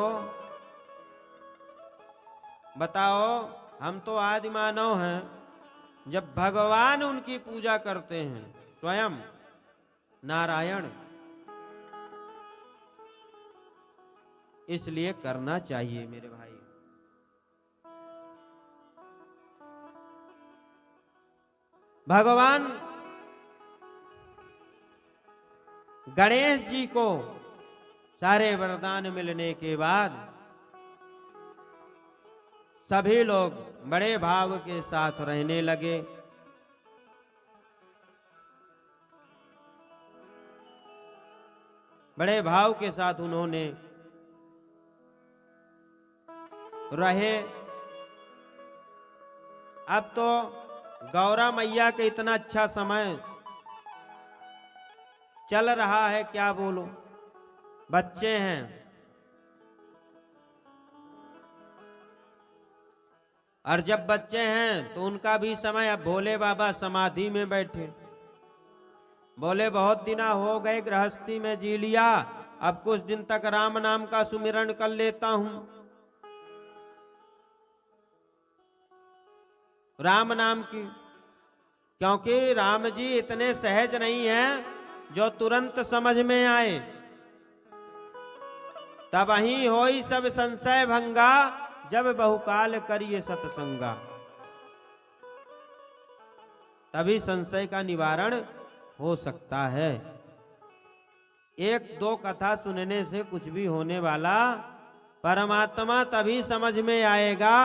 बताओ, हम तो आदि मानव हैं। जब भगवान उनकी पूजा करते हैं स्वयं नारायण, इसलिए करना चाहिए मेरे भाई। भगवान गणेश जी को सारे वरदान मिलने के बाद सभी लोग बड़े भाव के साथ रहने लगे। बड़े भाव के साथ उन्होंने रहे। अब तो गौरा मैया के इतना अच्छा समय चल रहा है, क्या बोलो, बच्चे हैं। और जब बच्चे हैं तो उनका भी समय। अब भोले बाबा समाधि में बैठे, बोले बहुत दिन हो गए गृहस्थी में जी लिया, अब कुछ दिन तक राम नाम का सुमिरन कर लेता हूं। राम नाम की, क्योंकि राम जी इतने सहज नहीं हैं जो तुरंत समझ में आए। तब वहीं होई सब संशय भंगा, जब बहुकाल करिए सत्संगा। तभी संशय का निवारण हो सकता है। एक दो कथा सुनने से कुछ भी होने वाला, परमात्मा तभी समझ में आएगा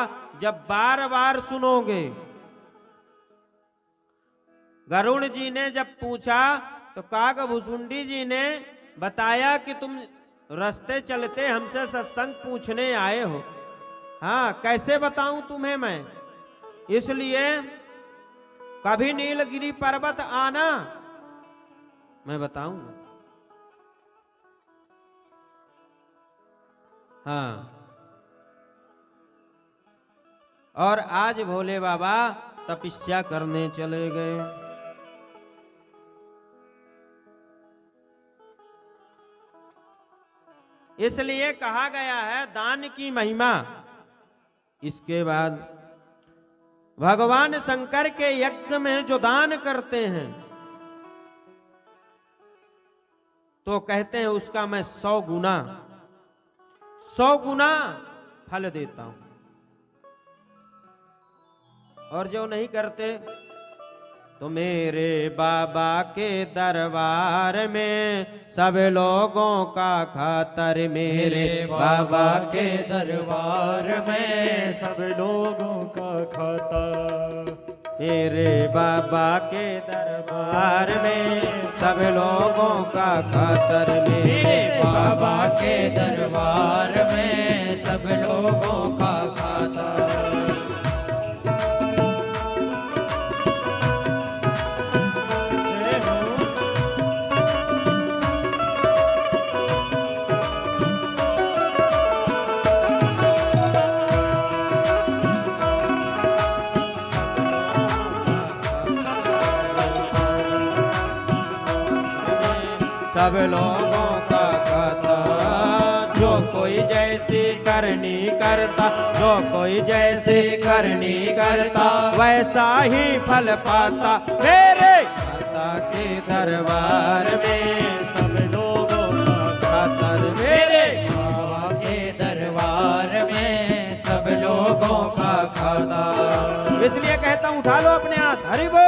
जब बार बार सुनोगे। गरुड़ जी ने जब पूछा तो काकभुसुंडी जी ने बताया कि तुम रास्ते चलते हमसे सत्संग पूछने आए हो। हाँ, कैसे बताऊं तुम्हें मैं, इसलिए कभी नीलगिरी पर्वत आना, मैं बताऊंगा। हाँ, और आज भोले बाबा तपस्या करने चले गए। इसलिए कहा गया है दान की महिमा। इसके बाद भगवान शंकर के यज्ञ में जो दान करते हैं तो कहते हैं उसका मैं 100 गुना फल देता हूं। और जो नहीं करते तो मेरे बाबा के दरबार में सब लोगों का खातर, मेरे बाबा के दरबार में सब लोगों का खाता, मेरे बाबा के दरबार में सब लोगों का खातर, मेरे बाबा के दरबार में सब लोगों का खाता। सब लोगों का खाता, जो कोई जैसी करनी करता, जो कोई जैसी करनी करता वैसा ही फल पाता। मेरे माता के दरबार में सब लोगों का खातर, मेरे बाबा के दरबार में सब लोगों का खाता। इसलिए कहता हूं उठा लो अपने हाथ, हरि बोल।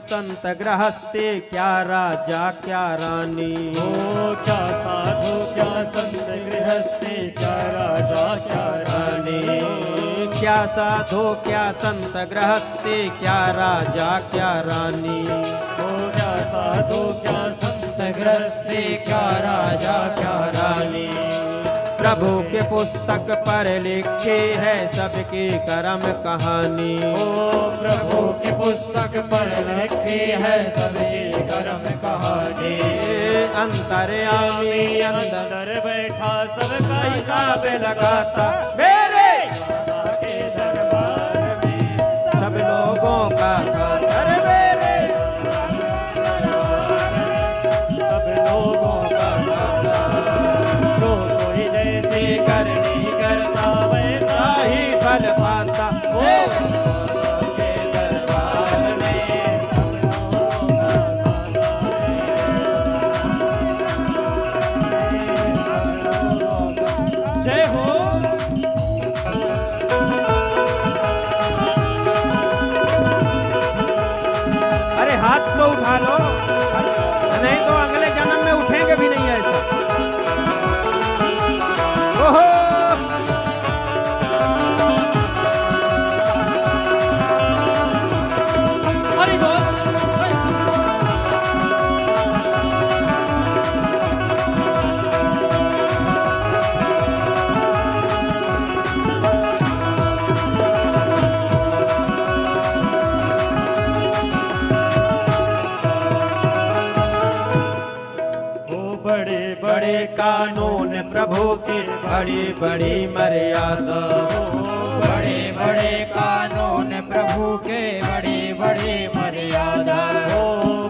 संत गृहस्थी, क्या राजा क्या रानी, ओ क्या साधु क्या संत गृहस्थी, क्या राजा क्या रानी, क्या साधु क्या संत गृहस्थी, क्या राजा क्या रानी, ओ क्या साधु क्या संत गृहस्थी, क्या राजा क्या रानी। प्रभु के पुस्तक पर लिखी है सबकी कर्म कहानी, ओ प्रभु की पुस्तक पर लिखी है सबकी कर्म कहानी। अंतर्यामी अंदर बैठा सबका हिसाब लगाता, मेरे बाबा के दरबार में सब लोगों का खातर, मेरे सब लोगों का खाता। जो कोई जैसी करनी करता वैसा ही फल पाता। के दरबार में कानून प्रभु की बड़ी बड़ी मर्यादा। बड़े बड़े कानून प्रभु के बड़ी बड़ी मर्यादा।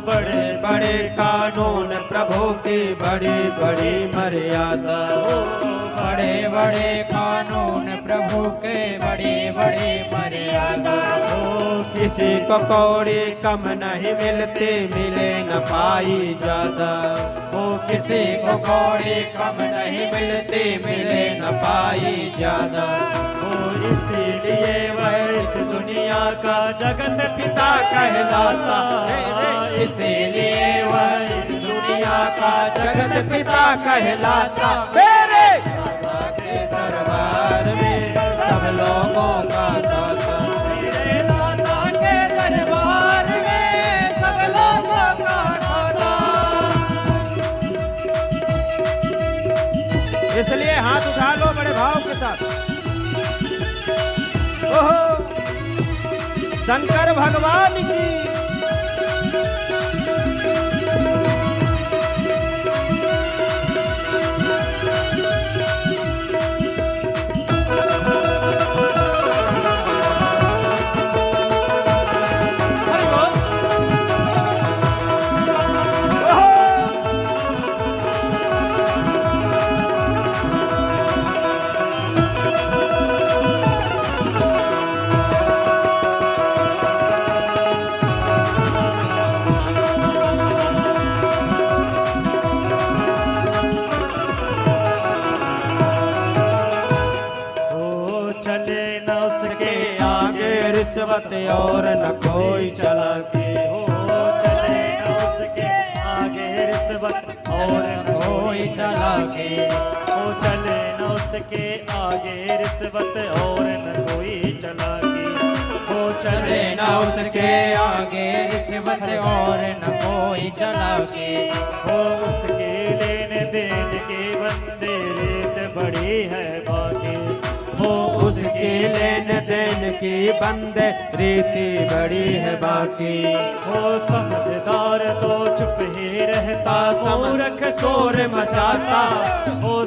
बड़े बड़े कानून प्रभु की बड़ी बड़ी मर्यादा। बड़े बड़े कानून प्रभु के बड़ी बड़ी मर्यादा। किसी को कौड़ी कम नहीं मिलती, मिले न पाई ज्यादा। किसी को कौड़ी कम नहीं मिलती, मिले न पाई ज्यादा। इसीलिए वह इस दुनिया का जगत पिता कहलाता। इसीलिए वह इस दुनिया का जगत पिता कहलाता। मेरे दाता के दरबार में सब लोगों का दाता। मेरे दाता के दरबार में सब लोगों का दाता। इसलिए हाथ उठा लो बड़े भाव के साथ। ओहो शंकर भगवान की। रिश्वत और न कोई चालाकी हो। चले न उसके आगे रिश्वत और न कोई चालाकी। चले न उसके आगे रिश्वत और न कोई चालाकी। चले न उसके आगे रिश्वत और न कोई चालाकी। उसके लेने देने के बंदे रीत बड़ी है बाकी। उसके लेन देन की बंदे रीति बड़ी है बाकी। समझदार तो चुप ही रहता, मूर्ख शोर मचाता।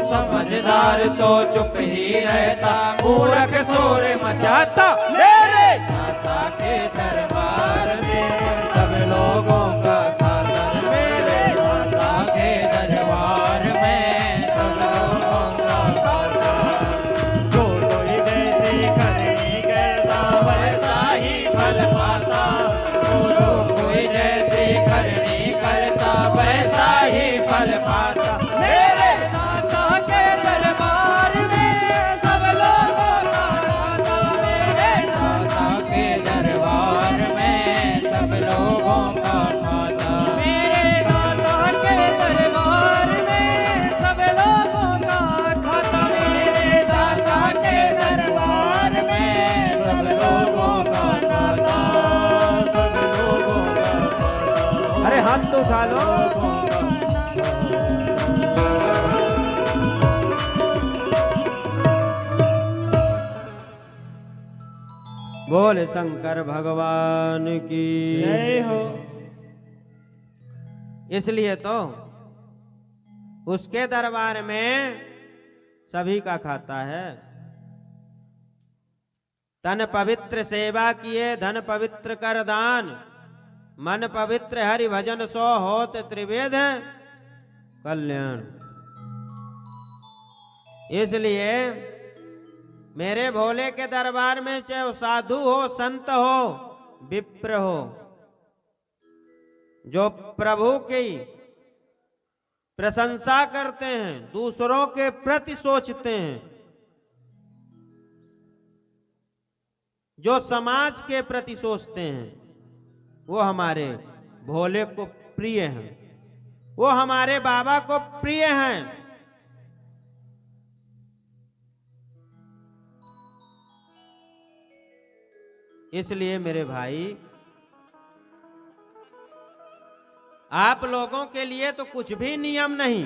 समझदार तो चुप ही रहता, मूर्ख शोर मचाता। मेरे दाता के दरबार में सब लोगों का खातर। मेरे दाता के दरबार में सब लोगों का खातर। जो कोई जैसी करनी करता वैसा ही फल पाता। जो कोई जैसी करनी करता वैसा ही फल पाता। मेरे दाता के दरबार में सब लोगों का खाता। मेरे दाता के दरबार में सब लोगों का खाता। मेरे दाता के दरबार में सब लोगों का खाता। मेरे दाता के दरबार में सब लोगों का खाता। सब लोगों का अरे हाथ तो उठा लो। बोल शंकर भगवान की जय हो। इसलिए तो उसके दरबार में सभी का खाता है। तन पवित्र सेवा किए, धन पवित्र कर दान। मन पवित्र हरि भजन सो होत त्रिवेद कल्याण। इसलिए मेरे भोले के दरबार में चाहे वो साधु हो, संत हो, विप्र हो, जो प्रभु की प्रशंसा करते हैं, दूसरों के प्रति सोचते हैं, जो समाज के प्रति सोचते हैं, वो हमारे भोले को प्रिय हैं, वो हमारे बाबा को प्रिय हैं। इसलिए मेरे भाई, आप लोगों के लिए तो कुछ भी नियम नहीं,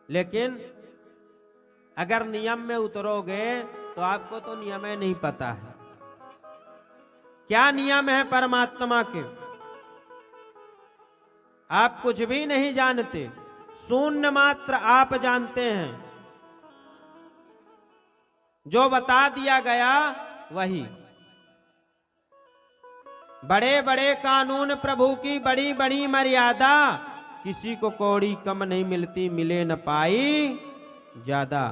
लेकिन अगर नियम में उतरोगे तो आपको तो नियम ही नहीं पता है। क्या नियम है परमात्मा के? आप कुछ भी नहीं जानते, शून्य मात्र आप जानते हैं। जो बता दिया गया वही। बड़े बड़े कानून, प्रभु की बड़ी बड़ी मर्यादा, किसी को कौड़ी कम नहीं मिलती, मिले न पाई ज्यादा।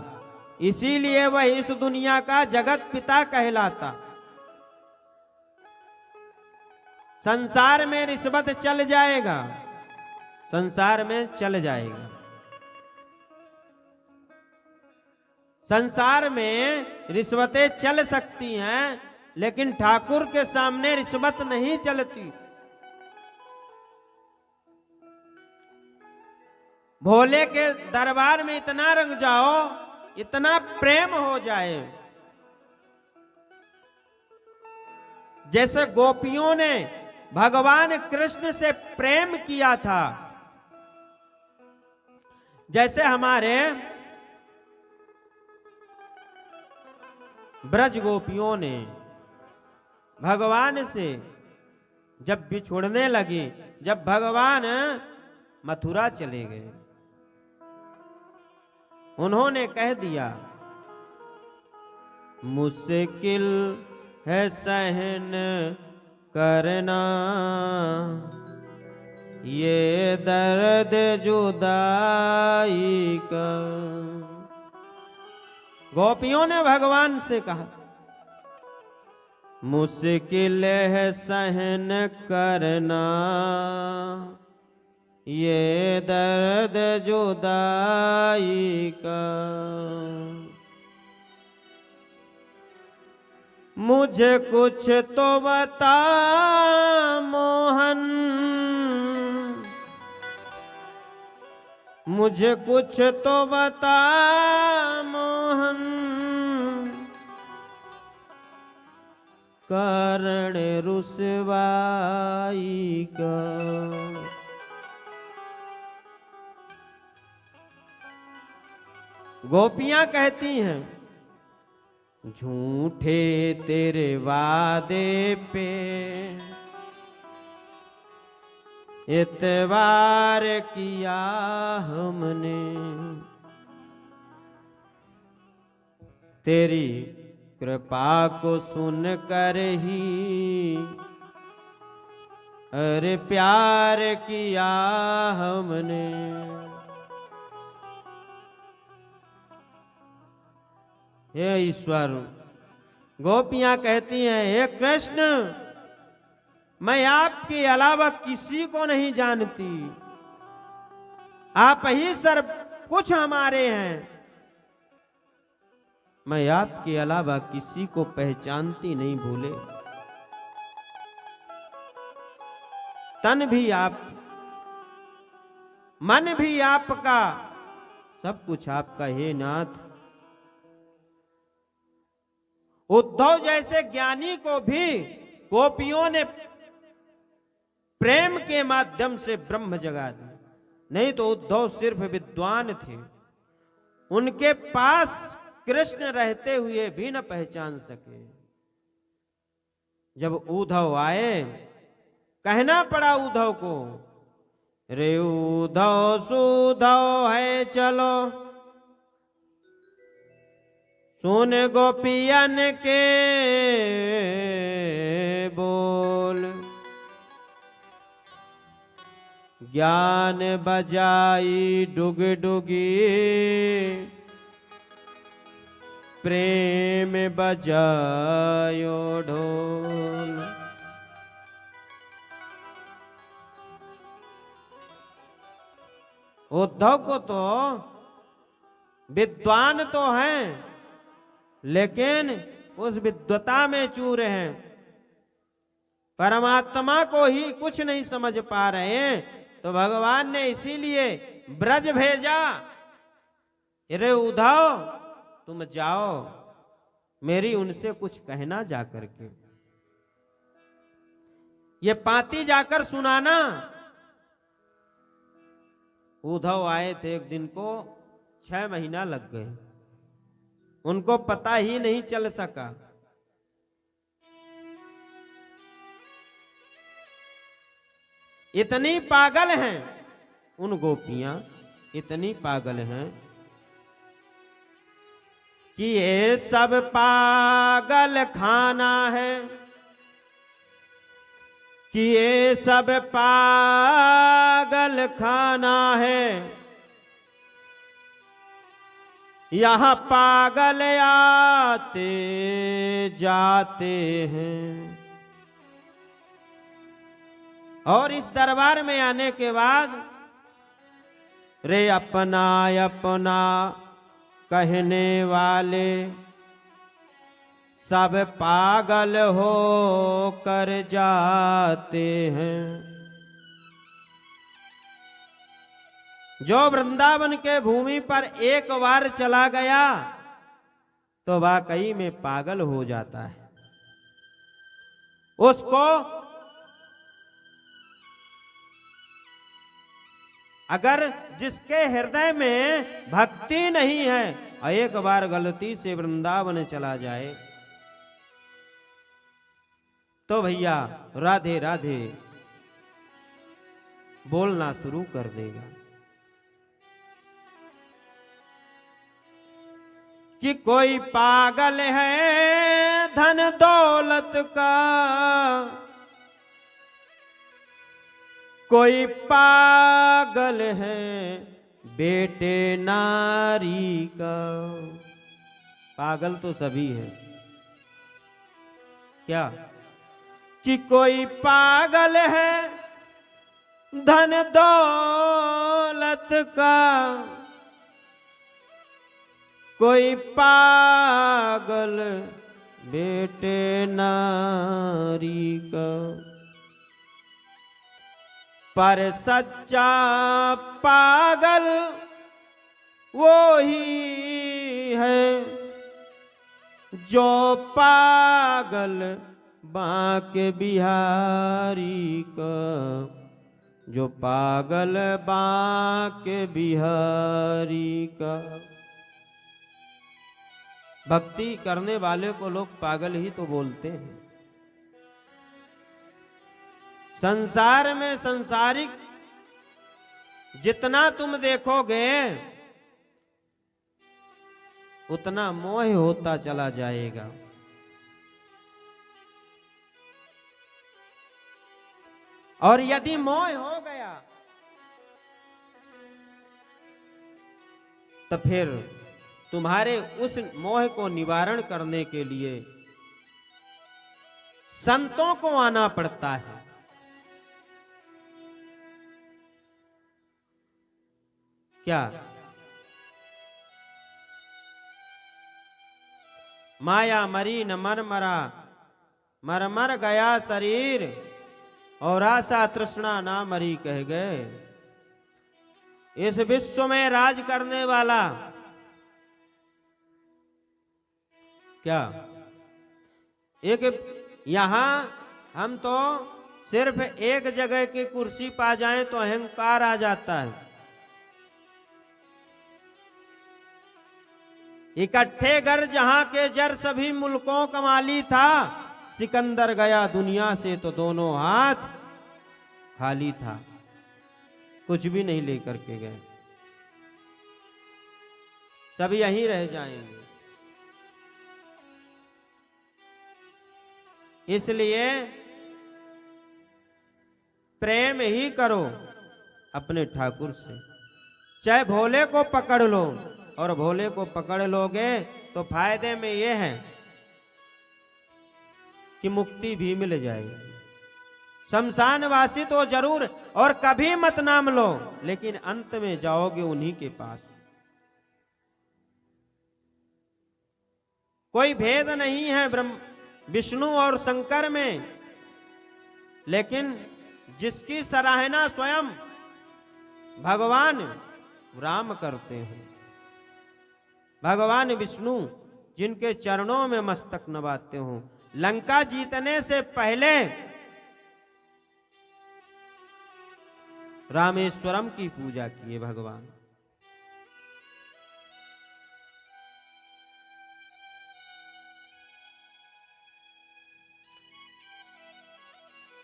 इसीलिए वह इस दुनिया का जगत पिता कहलाता। संसार में रिश्वत चल जाएगा, संसार में चल जाएगा। संसार में रिश्वतें चल सकती हैं, लेकिन ठाकुर के सामने रिश्वत नहीं चलती। भोले के दरबार में इतना रंग जाओ, इतना प्रेम हो जाए, जैसे गोपियों ने भगवान कृष्ण से प्रेम किया था, जैसे हमारे ब्रज गोपियों ने भगवान से जब बिछुड़ने लगी, जब भगवान मथुरा चले गए, उन्होंने कह दिया मुश्किल है सहन करना ये दर्द जुदाई का। गोपियों ने भगवान से कहा मुश्किल है सहन करना ये दर्द जुदाई का। मुझे कुछ तो बता मोहन, मुझे कुछ तो बता मोहन, कारण रुसवाई का। गोपियां कहती हैं झूठे तेरे वादे पे इतबार किया हमने, तेरी कृपा को सुन कर ही अरे प्यार किया हमने। हे ईश्वर, गोपियां कहती हैं हे कृष्ण, मैं आपके अलावा किसी को नहीं जानती, आप ही सर्व कुछ हमारे हैं, मैं आपके अलावा किसी को पहचानती नहीं भूले। तन भी आप, मन भी आपका, सब कुछ आपका हे नाथ। उद्धव जैसे ज्ञानी को भी गोपियों ने प्रेम के माध्यम से ब्रह्म जगा दिया, नहीं तो उद्धव सिर्फ विद्वान थे, उनके पास कृष्ण रहते हुए भी न पहचान सके। जब उद्धव आए, कहना पड़ा उद्धव को, रे उद्धव सुधव है चलो, सुन गोपियन के बोल, ज्ञान बजाई डुग डुगी, प्रेम बजायो ढोल। उद्धव को तो विद्वान तो हैं, लेकिन उस विद्वता में चूर हैं, परमात्मा को ही कुछ नहीं समझ पा रहे हैं। तो भगवान ने इसीलिए ब्रज भेजा, अरे उद्धव तुम जाओ, मेरी उनसे कुछ कहना जाकर के, ये पाती जाकर सुनाना। उद्धव आए थे, एक दिन को 6 महीना लग गए, उनको पता ही नहीं चल सका। इतनी पागल हैं उन गोपियां, इतनी पागल हैं कि ये सब पागल खाना है, कि ये सब पागल खाना है, यहाँ पागल आते जाते हैं। और इस दरबार में आने के बाद रे अपना अपना कहने वाले सब पागल हो कर जाते हैं। जो वृंदावन के भूमि पर एक बार चला गया तो वाकई में पागल हो जाता है। उसको अगर जिसके हृदय में भक्ति नहीं है और एक बार गलती से वृंदावन चला जाए तो भैया राधे राधे बोलना शुरू कर देगा कि कोई पागल है धन दौलत का, कोई पागल है बेटे नारी का। पागल तो सभी है क्या? कि कोई पागल है धन दौलत का, कोई पागल बेटे नारी का। पर सच्चा पागल वो ही है जो पागल बांके बिहारी का, जो पागल बांके बिहारी का। भक्ति करने वाले को लोग पागल ही तो बोलते हैं। संसार में संसारिक जितना तुम देखोगे उतना मोह होता चला जाएगा। और यदि मोह हो गया तो फिर तुम्हारे उस मोह को निवारण करने के लिए संतों को आना पड़ता है। क्या माया मरी न मर मरा, मर मर गया शरीर और आशा तृष्णा ना मरी कह गए। इस विश्व में राज करने वाला क्या एक यहां हम तो सिर्फ एक जगह की कुर्सी पा जाएं तो अहंकार आ जाता है। इकट्ठे घर जहां के जर सभी मुल्कों का माली था, सिकंदर गया दुनिया से तो दोनों हाथ खाली था, कुछ भी नहीं लेकर के गए, सब यहीं रह जाएंगे। इसलिए प्रेम ही करो अपने ठाकुर से। चाहे भोले को पकड़ लो, और भोले को पकड़ लोगे तो फायदे में ये है कि मुक्ति भी मिल जाएगी। शमशानवासी तो जरूर और कभी मत नाम लो, लेकिन अंत में जाओगे उन्हीं के पास। कोई भेद नहीं है ब्रह्म विष्णु और शंकर में, लेकिन जिसकी सराहना स्वयं भगवान राम करते हैं, भगवान विष्णु जिनके चरणों में मस्तक नवाते हो। लंका जीतने से पहले रामेश्वरम की पूजा किए भगवान।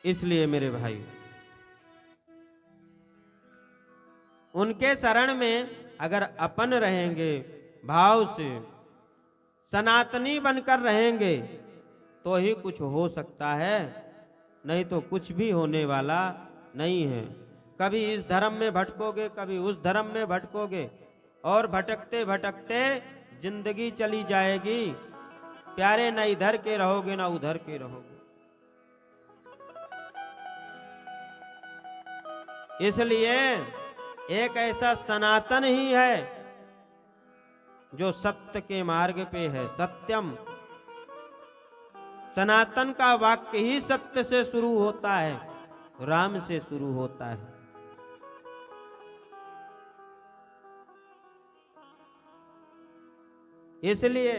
इसलिए मेरे भाई उनके शरण में अगर अपन रहेंगे, भाव से सनातनी बनकर रहेंगे, तो ही कुछ हो सकता है, नहीं तो कुछ भी होने वाला नहीं है। कभी इस धर्म में भटकोगे, कभी उस धर्म में भटकोगे, और भटकते भटकते जिंदगी चली जाएगी। प्यारे, न इधर के रहोगे न उधर के रहोगे। इसलिए एक ऐसा सनातन ही है जो सत्य के मार्ग पे है। सत्यम, सनातन का वाक्य ही सत्य से शुरू होता है, राम से शुरू होता है। इसलिए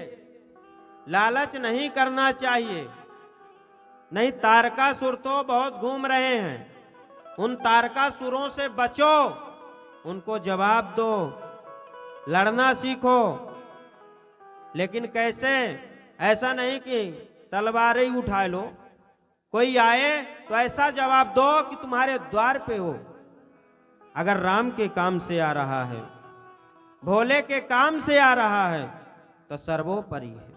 लालच नहीं करना चाहिए। नहीं, तारकासुर तो बहुत घूम रहे हैं, उन तारकासुरों से बचो, उनको जवाब दो, लड़ना सीखो। लेकिन कैसे? ऐसा नहीं कि तलवार ही उठा लो, कोई आए तो ऐसा जवाब दो कि तुम्हारे द्वार पे हो। अगर राम के काम से आ रहा है, भोले के काम से आ रहा है, तो सर्वोपरि है।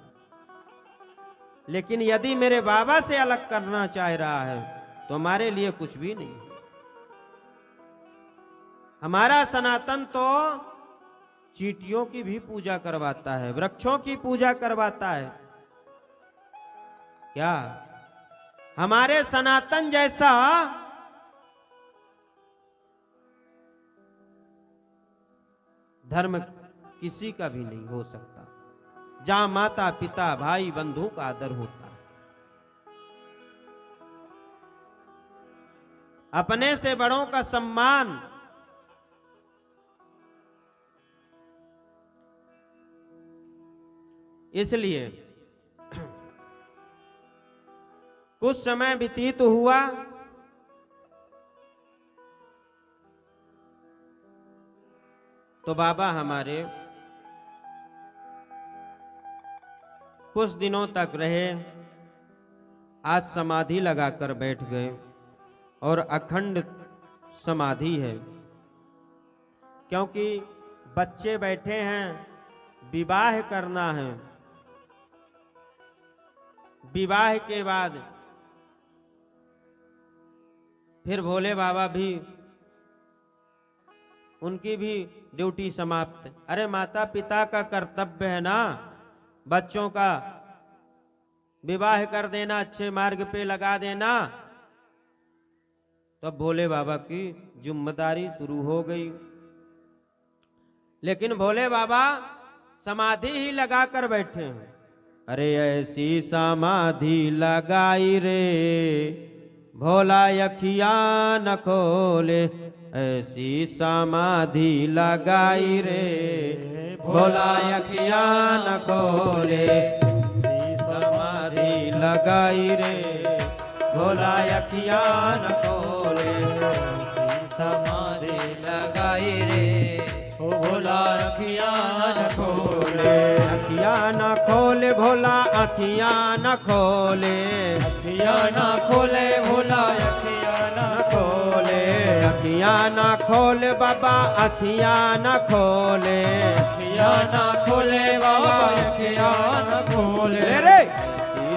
लेकिन यदि मेरे बाबा से अलग करना चाह रहा है, तो हमारे लिए कुछ भी नहीं है। हमारा सनातन तो चींटियों की भी पूजा करवाता है, वृक्षों की पूजा करवाता है। क्या हमारे सनातन जैसा धर्म किसी का भी नहीं हो सकता, जहां माता पिता भाई बंधु का आदर होता है। अपने से बड़ों का सम्मान, इसलिए कुछ समय व्यतीत हुआ, तो बाबा हमारे कुछ दिनों तक रहे, आज समाधि लगाकर बैठ गए, और अखंड समाधि है। क्योंकि बच्चे बैठे हैं, विवाह करना है, विवाह के बाद फिर भोले बाबा भी, उनकी भी ड्यूटी समाप्त। अरे माता पिता का कर्तव्य है ना बच्चों का विवाह कर देना, अच्छे मार्ग पे लगा देना। तो भोले बाबा की जिम्मेदारी शुरू हो गई। लेकिन भोले बाबा समाधि ही लगा कर बैठे हैं। अरे ऐसी समाधि लगाई रे भोला अखिया न खोले, ऐसी समाधि लगाई रे भोला अखिया न खोले, ऐसी समाधि लगाई रे भोला अखिया न खोले, ऐसी समाधि लगाई रे ओ भोला अखिया न खोले, अखिया न खोले भोला अखिया न खोले, अखिया न खोले भोला अखिया न खोले, अखिया न खोले बाबा अखिया न खोले, अखिया न खोले बाबा अखिया न खोले रे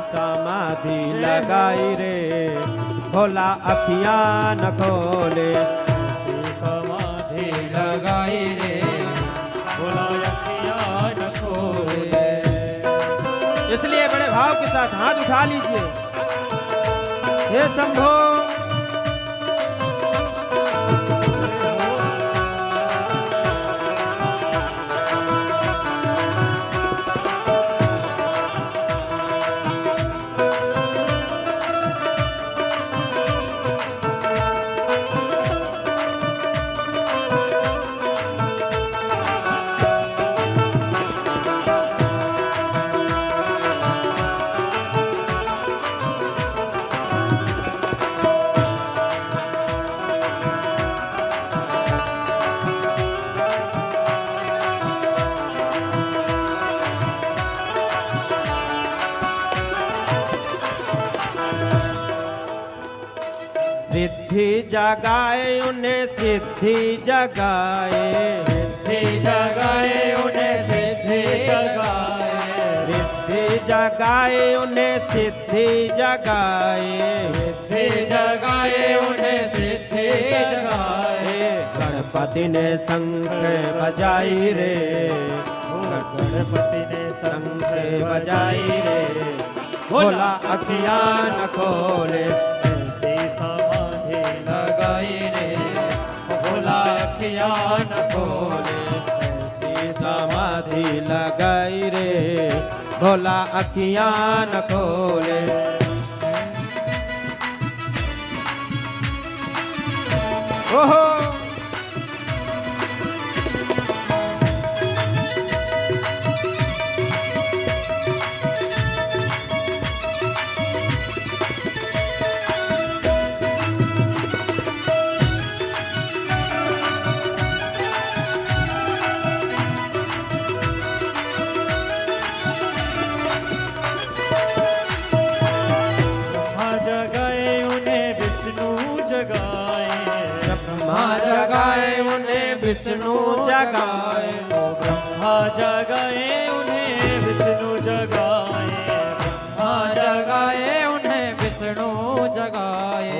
समाधि लगाई रे भोला अखिया न खोले, समाधि लगाई रे भोला अखिया न खोले। इसलिए बड़े भाव के साथ हाथ उठा लीजिए। हे शंभो, रिद्धि जगाए उन्हें सिद्धि जगाए, सिद्धि जगाए उन्हें सिद्धि जगाए, रिद्धि जगाए उन्हें सिद्धि जगाए, सिद्धि जगाए उन्हें सिद्धि जगाए। गणपति ने शंख बजाई रे, गणपति ने शंख बजाई रे, भोला अखियाँ न खोले, ऐसी समाधि लगाई रे, भोला अखियाँ न खोले, ऐसी समाधि लगाई रे, भोला अखियाँ न खोले। ओहो जगाए उन्हें विष्णु जगाए, ब्रह्मा जगाए उन्हें विष्णु जगाए, ब्रह्मा जगाए उन्हें विष्णु जगाए।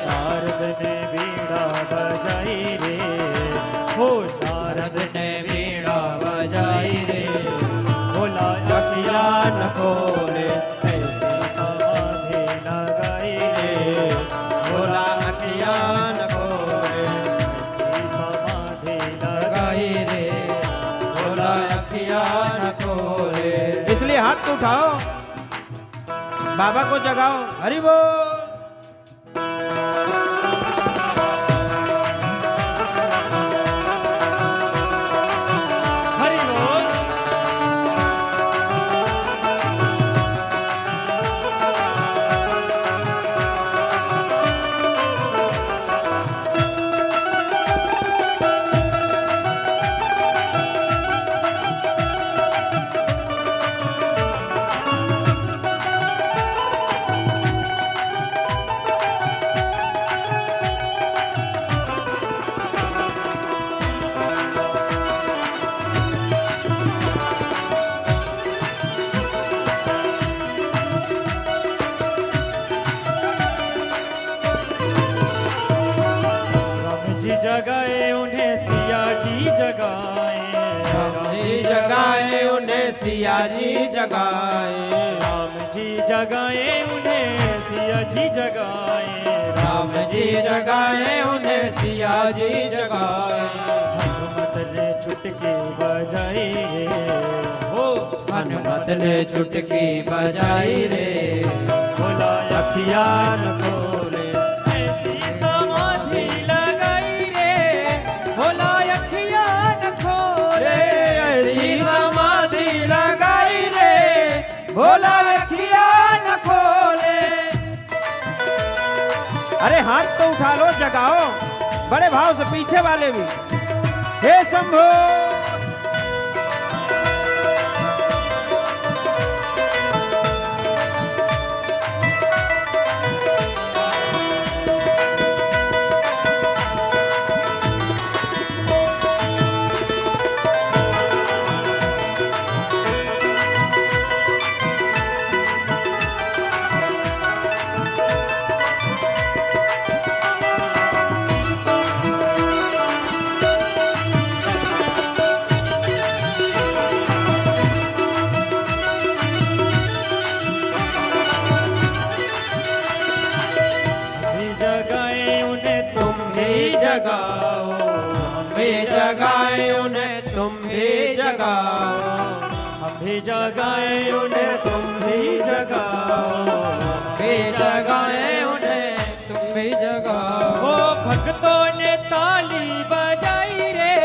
नारद ने बीड़ा बजाई रे, हो नारद ने बीड़ा बजाई रे, भोला अखियाँ न खोले, ऐसी समाधि लगाई रे, भोला अखियाँ न खोले, समाधि लगाई रे, भोला अखियाँ न खोले। इसलिए हाथ तो उठाओ, बाबा को जगाओ। हरि बोल। हरि बोल। जगाए उन्हें सिया जी जगाए, राम जी जगाए उन्हें सिया जी जगाए, राम जी जगाए उन्हें सिया जी जगाए, राम जी जगाए उन्हें सिया जी जगाए। हनुमत ने चुटकी बजाई रे, हो हनुमत ने चुटकी बजाई रे, भोला अखियाँ न खोले, ऐसी समाधि लगाई रे, भोला अखियाँ न खोले, ऐसी समाधि लगाई रे, भोला अखियाँ न खोले। अरे हाथ तो उठा लो, जगाओ बड़े भाव से, पीछे वाले भी। हे शंभो जगाए उन्हें तुम भी जगाओ, हम भी जगाए उन्हें तुम भी जगाओ, हम भी जगाए उन्हें तुम भी जगाओ, भी जगाए उन्हें तुम भी जगाओ। वो भक्तों ने ताली बजाई रे,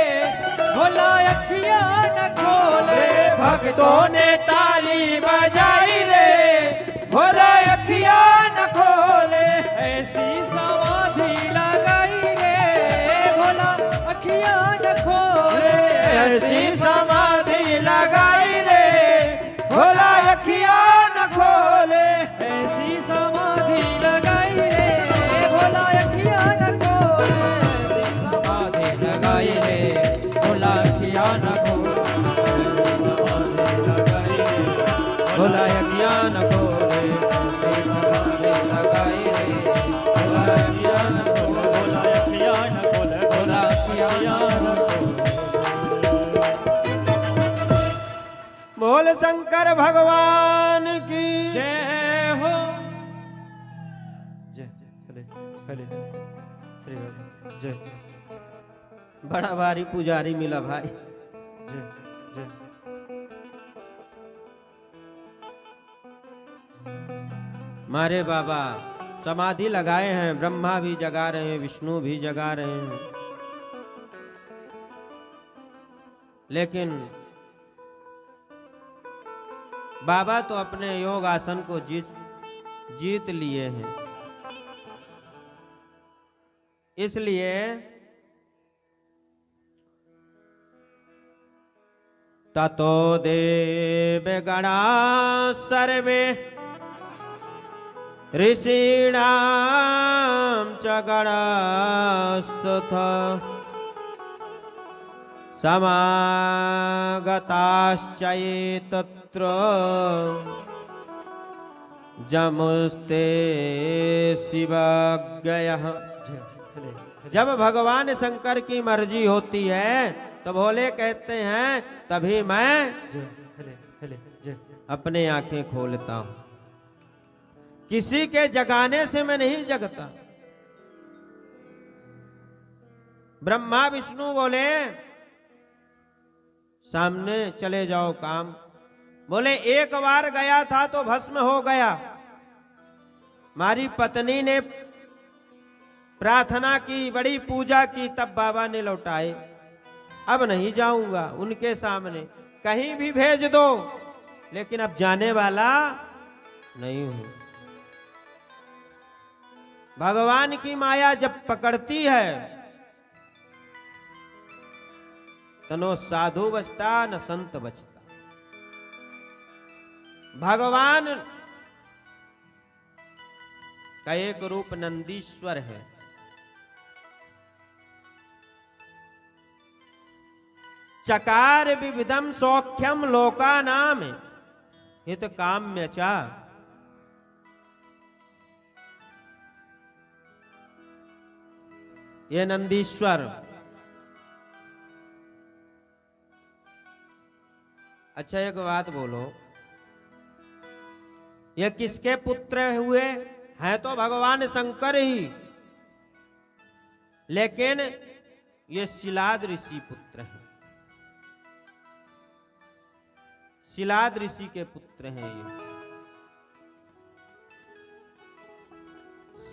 भोला अखियाँ न खोले, भक्तों ने ताली बजाई रे, भोला अखियाँ न खोले। ऐसी समाधि लगाई रे, भोला अखियाँ न खोले, ऐसी समाधि लगाई रे, भोला अखियाँ न खोले। ऐसी समाधि लगाई रे, भोला अखियाँ बोल शंकर भगवान की जय हो। जय हले हले श्री हरि जय बड़ा भारी पुजारी मिला भाई। जय जय। मारे बाबा समाधि लगाए हैं, ब्रह्मा भी जगा रहे हैं, विष्णु भी जगा रहे हैं, लेकिन बाबा तो अपने योग आसन को जीत लिए हैं। इसलिए ततो देव गणा सर्वे ऋषीणां च गणास्तथा समागताश्च ये तत्र जमुस्ते शिवाज्ञयः। जब भगवान शंकर की मर्जी होती है तो भोले कहते हैं तभी मैं अपने आंखें खोलता हूं, किसी के जगाने से मैं नहीं जगता। ब्रह्मा विष्णु बोले सामने चले जाओ काम, बोले एक बार गया था तो भस्म हो गया। हमारी पत्नी ने प्रार्थना की, बड़ी पूजा की, तब बाबा ने लौटाए। अब नहीं जाऊंगा उनके सामने, कहीं भी भेज दो, लेकिन अब जाने वाला नहीं हूं। भगवान की माया जब पकड़ती है तो न साधु बचता न संत बचता। भगवान का एक रूप नंदीश्वर है। चकार विविधम सौख्यम लोका नाम हित काम्य चा। ये नंदीश्वर अच्छा एक बात बोलो, ये किसके पुत्र हुए हैं? तो भगवान शंकर ही, लेकिन ये शिलाद ऋषि पुत्र हैं। शिलाद ऋषि के पुत्र हैं ये।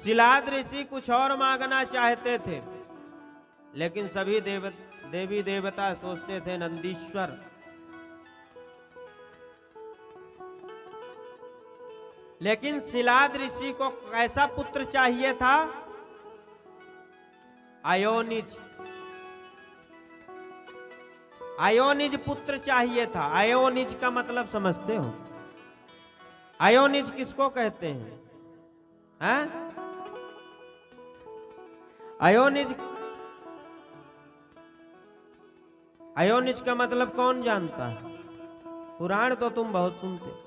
शिलाद ऋषि कुछ और मांगना चाहते थे, लेकिन सभी देवी देवता सोचते थे नंदीश्वर। लेकिन शिलाद ऋषि को कैसा पुत्र चाहिए था? आयोनिज। आयोनिज पुत्र चाहिए था। आयोनिज का मतलब समझते हो? आयोनिज किसको कहते हैं? हैं? आयोनिज, आयोनिज का मतलब कौन जानता है? पुराण तो तुम बहुत सुनते।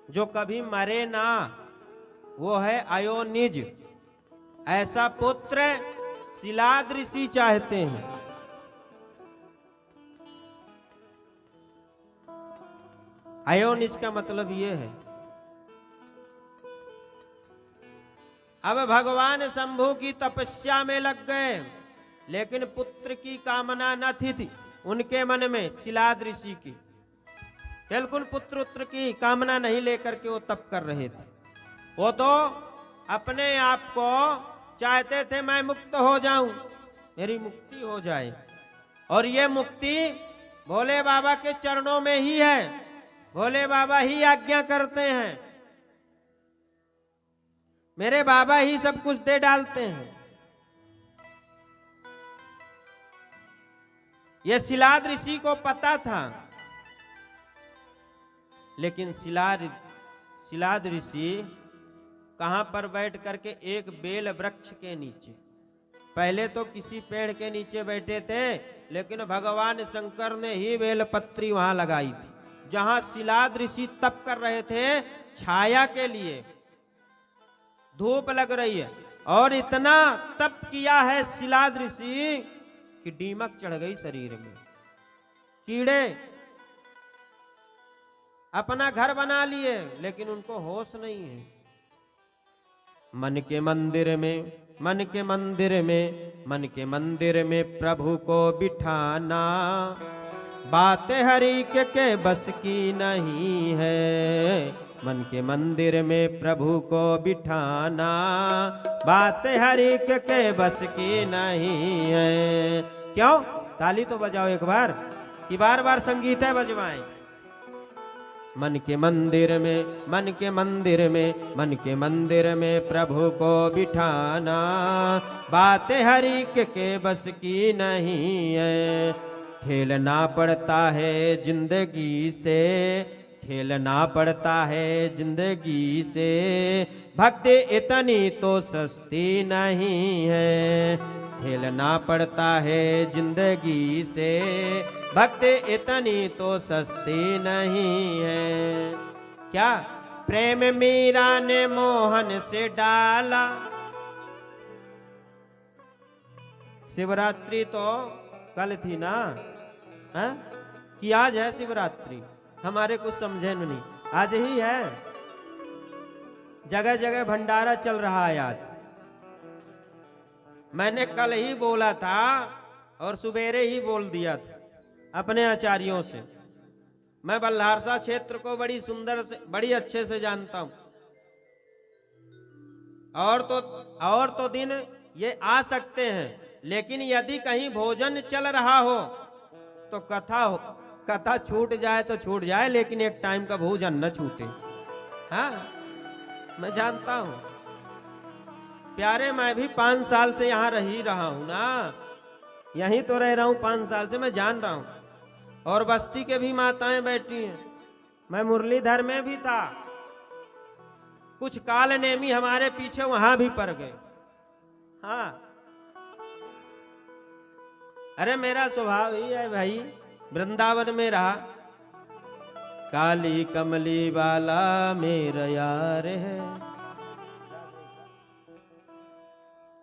जो कभी मरे ना, वो है आयोनिज। ऐसा पुत्र शिलाद ऋषि चाहते हैं। आयोनिज का मतलब ये है। अब भगवान शंभु की तपस्या में लग गए, लेकिन पुत्र की कामना न थी उनके मन में, शिलाद ऋषि की। बिल्कुल पुत्र की कामना नहीं लेकर के वो तप कर रहे थे। वो तो अपने आप को चाहते थे मैं मुक्त हो जाऊं, मेरी मुक्ति हो जाए। और ये मुक्ति भोले बाबा के चरणों में ही है। भोले बाबा ही आज्ञा करते हैं, मेरे बाबा ही सब कुछ दे डालते हैं। यह शिलाद ऋषि को पता था, लेकिन शिलाद ऋषि कहां पर बैठ करके? एक बेल वृक्ष के नीचे। पहले तो किसी पेड़ के नीचे बैठे थे, लेकिन भगवान शंकर ने ही बेलपत्री वहां लगाई थी, जहां शिलाद ऋषि तप कर रहे थे। छाया के लिए धूप लग रही है, और इतना तप किया है शिलाद ऋषि कि दीमक चढ़ गई शरीर में, कीड़े अपना घर बना लिए लेकिन उनको होश नहीं है। मन के मंदिर में, मन के मंदिर में, मन के मंदिर में प्रभु को बिठाना, बातें हरि के बस की नहीं है। मन के मंदिर में प्रभु को बिठाना, बातें हरि के बस की नहीं है। क्यों? ताली तो बजाओ एक बार, कि बार बार संगीत है बजवाएं। मन के मंदिर में, मन के मंदिर में, मन के मंदिर में प्रभु को बिठाना, बातें हरि के बस की नहीं है। खेलना पड़ता है जिंदगी से, खेलना पड़ता है जिंदगी से, भक्ति इतनी तो सस्ती नहीं है। खेलना पड़ता है जिंदगी से, भक्ति इतनी तो सस्ती नहीं है। क्या? प्रेम मीरा ने मोहन से डाला। शिवरात्रि तो कल थी ना, है? कि आज है शिवरात्रि? हमारे कुछ समझे नहीं, आज ही है। जगह जगह भंडारा चल रहा है आज। मैंने कल ही बोला था और सुबेरे ही बोल दिया था अपने आचार्यों से। मैं बल्हारसा क्षेत्र को बड़ी सुंदर से, बड़ी अच्छे से जानता हूं। और तो दिन ये आ सकते हैं, लेकिन यदि कहीं भोजन चल रहा हो तो कथा छूट जाए तो छूट जाए, लेकिन एक टाइम का भोजन न छूटे। हाँ, मैं जानता हूं प्यारे, मैं भी 5 साल से यहाँ रही रहा हूं ना, यहीं तो रह रहा हूं 5 साल से, मैं जान रहा हूं। और बस्ती के भी माताएं बैठी हैं, मैं मुरलीधर में भी था, कुछ काल नेमी हमारे पीछे वहां भी पड़ गए। हाँ, अरे मेरा स्वभाव ही है भाई, वृंदावन में रहा। काली कमली वाला मेरा यार है,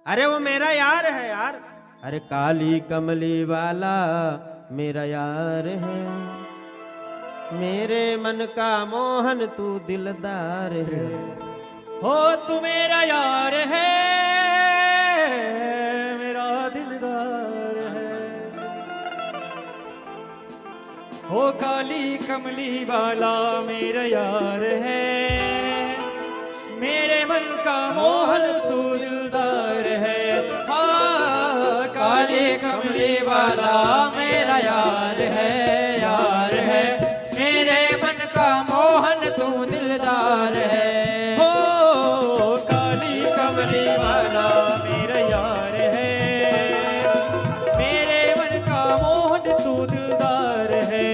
अरे वो मेरा यार है यार। अरे काली कमली वाला मेरा यार है, मेरे मन का मोहन तू दिलदार है। हो तू मेरा यार है, मेरा दिलदार है। हो काली कमली वाला मेरा यार है, मेरे मन का मोहन तू दिलदार है। काली कमली वाला मेरा यार है, यार है, मेरे मन का मोहन तू दिलदार है। हो काली कमली वाला मेरा यार है, मेरे मन का मोहन तू दिलदार है।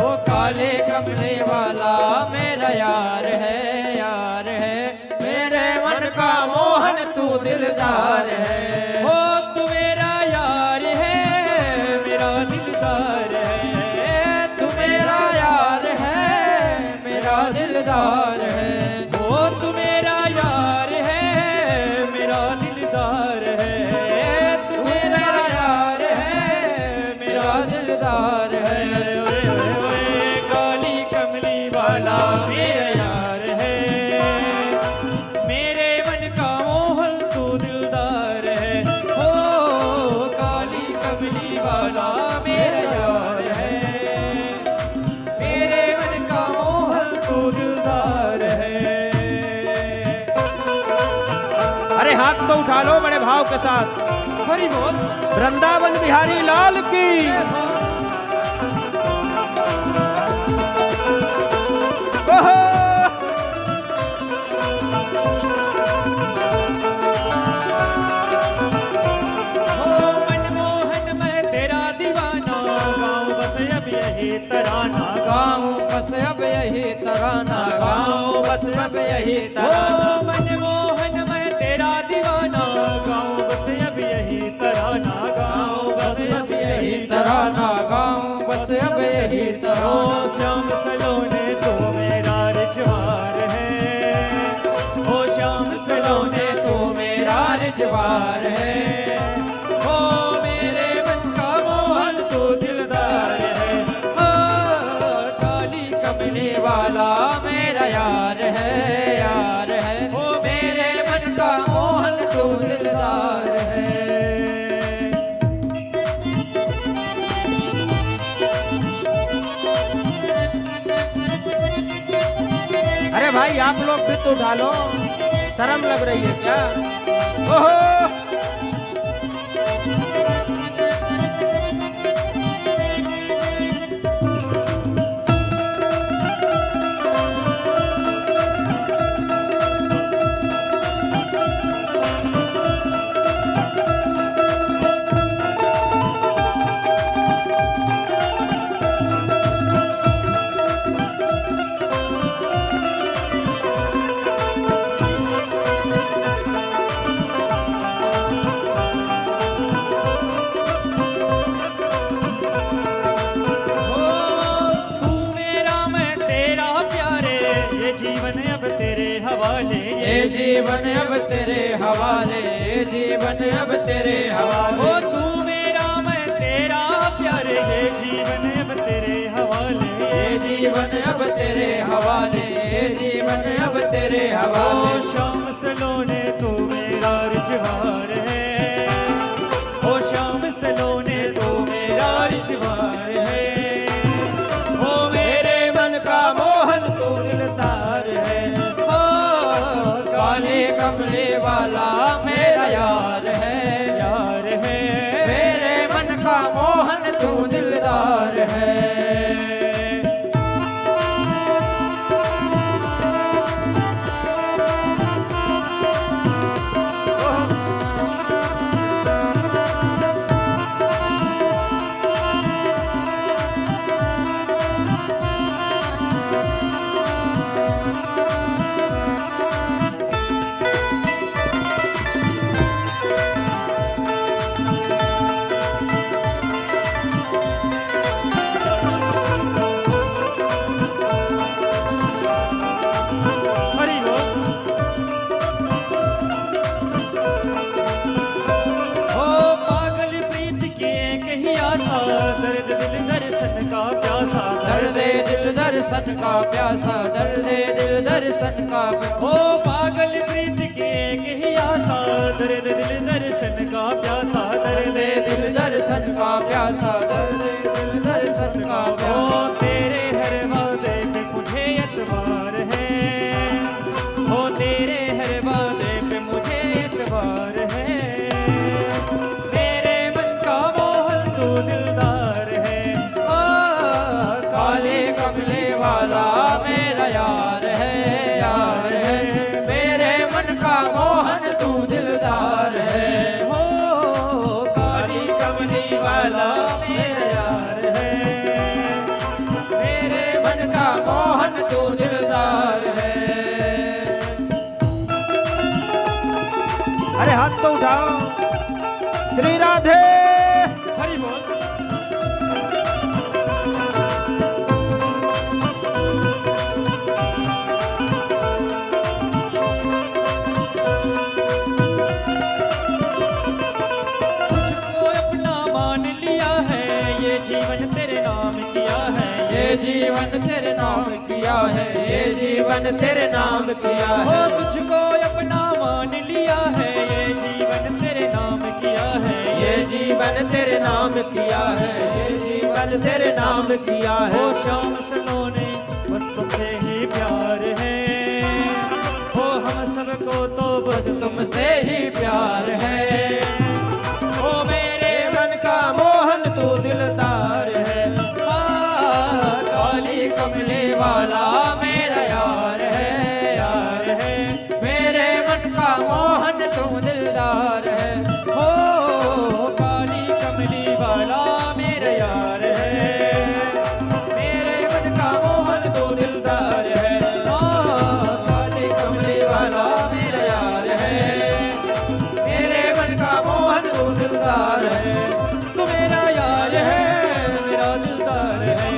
ओ काली कमली वाला मेरा यार है, यार है, मेरे मन का मोहन तू दिलदार है। हो तू मेरा यार है, मेरा दिलदार है। तू मेरा यार है, मेरा दिलदार है। हो तू मेरा यार है, मेरा दिलदार है। तू मेरा यार है, मेरा दिलदार है। ओए ओए ओए, काली कमली वाला मेरा यार है, मेरे मन का मोहन तू दिलदार है। ओ काली कमली वाला मेरा यार है, मेरे मन का मोहन तू दिलदार है। अरे हाथ तो उठा लो बड़े भाव के साथ। हरि बोल, वृंदावन बिहारी लाल की। ओहो! ओ मनमोहन मैं तेरा दीवाना, गाँव बस अब यही तराना। गाँव बस अब यही तराना, गाँव बस अब यही ओ तराना। मनमोहन मैं तेरा दीवाना, गाँव बस अब यही तराना। गाँव बस अब यही तराना, गाँव बस अब यही ओ तराना। श्याम सलोने तो मेरा रिजवार है, ओ श्याम सलोने तू यार है। ओ मेरे मन का मोहन तू दिलदार है। ओ काली कमली वाला मेरा यार है, यार है। ओ मेरे मन का मोहन तू दिलदार है। अरे भाई आप लोग भी तो उठा लो, शर्म लग रही है क्या? ओहो ये जीवन अब तेरे हवाले, ये जीवन अब तेरे हवाले। ओ तू मेरा मैं तेरा प्यारे, ये जीवन अब तेरे हवाले। ये जीवन अब तेरे हवाले, ये जीवन अब तेरे हवाले। ओ शाम सलोने तू मेरा रिजवार है। ओ शाम सलोने तू मेरा रिजवार है। ओ मेरे मन का मोहन तू दिलदार है। काले कमले वाला मेरा यार है, यार है। मेरे मन का मोहन तू दिलदार है। हरि बोल। ओ पागल प्रीत के कही आशा, दर्द दिल दर्शन का प्यासा। दर्द दिल दर्शन का प्यासा, दर्द दिल दर्शन का प्यासा। ओ पागल प्रीत के कही आशा, दर्द दिल दर्शन का प्यासा। दर्द दिल दर्शन का प्यासा, दर्द दिल दर्शन का प्यासा। ओ तेरे हर वादे पे मुझे एतबार है। ओ तेरे हर वादे पे मुझे एतबार है। मेरे मन का मोहन तू दिलदार है। ओ काले कमले वाला मेरा यार है, यार है। मेरे मन का मोहन तू दिलदार है। हो काली कमली वाला मेरा यार है। मेरे मन का मोहन तू दिलदार है। अरे हाथ तो उठाओ। श्री राधे। हरि बोल। तुझको अपना मान लिया है, ये जीवन तेरे नाम किया है। ये जीवन तेरे नाम किया है, ये जीवन तेरे नाम किया हो है। तुझको अपना मान लिया है, ये जीवन तेरे नाम किया है। ये जीवन तेरे नाम किया है, ये जीवन तेरे नाम किया है। हो शाम सलोने बस तुमसे ही प्यार है। हो हम सबको तो बस तुमसे ही प्यार है। ओ मेरे मन का मोहन तू दिलदार है। काली कमले वाला मेरा यार है, यार है। मेरे मन का मोहन तू दिलदार है। हो काली कमली वाला मेरा यार है। मेरे मन का मोहन तू दिलदार है। काली कमले वाला मेरा यार है। मेरे मन का मोहन तू दिलदार है। तू मेरा यार है, मेरा दिलदार है।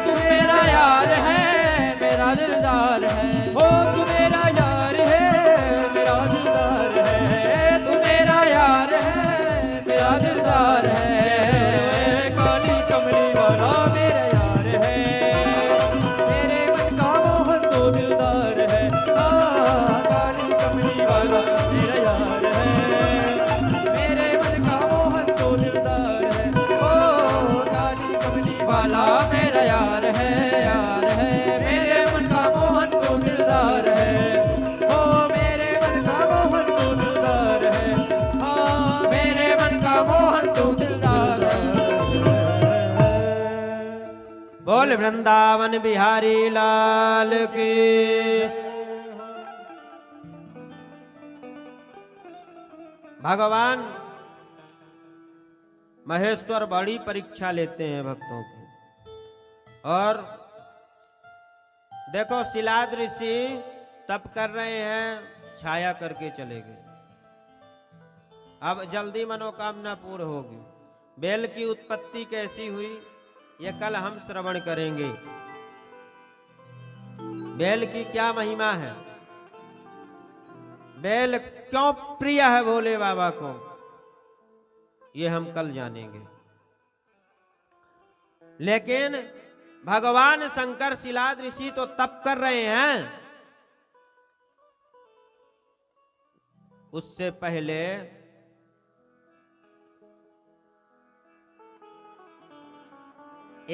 तू मेरा यार है, मेरा दिलदार बोल वृंदावन बिहारी लाल की। भगवान महेश्वर बड़ी परीक्षा लेते हैं भक्तों की। और देखो शिलाद ऋषि तप कर रहे हैं, छाया करके चले गए। अब जल्दी मनोकामना पूर्ण होगी। बेल की उत्पत्ति कैसी हुई ये कल हम श्रवण करेंगे। बेल की क्या महिमा है, बेल क्यों प्रिय है भोले बाबा को, ये हम कल जानेंगे। लेकिन भगवान शंकर शिलाद ऋषि तो तप कर रहे हैं, उससे पहले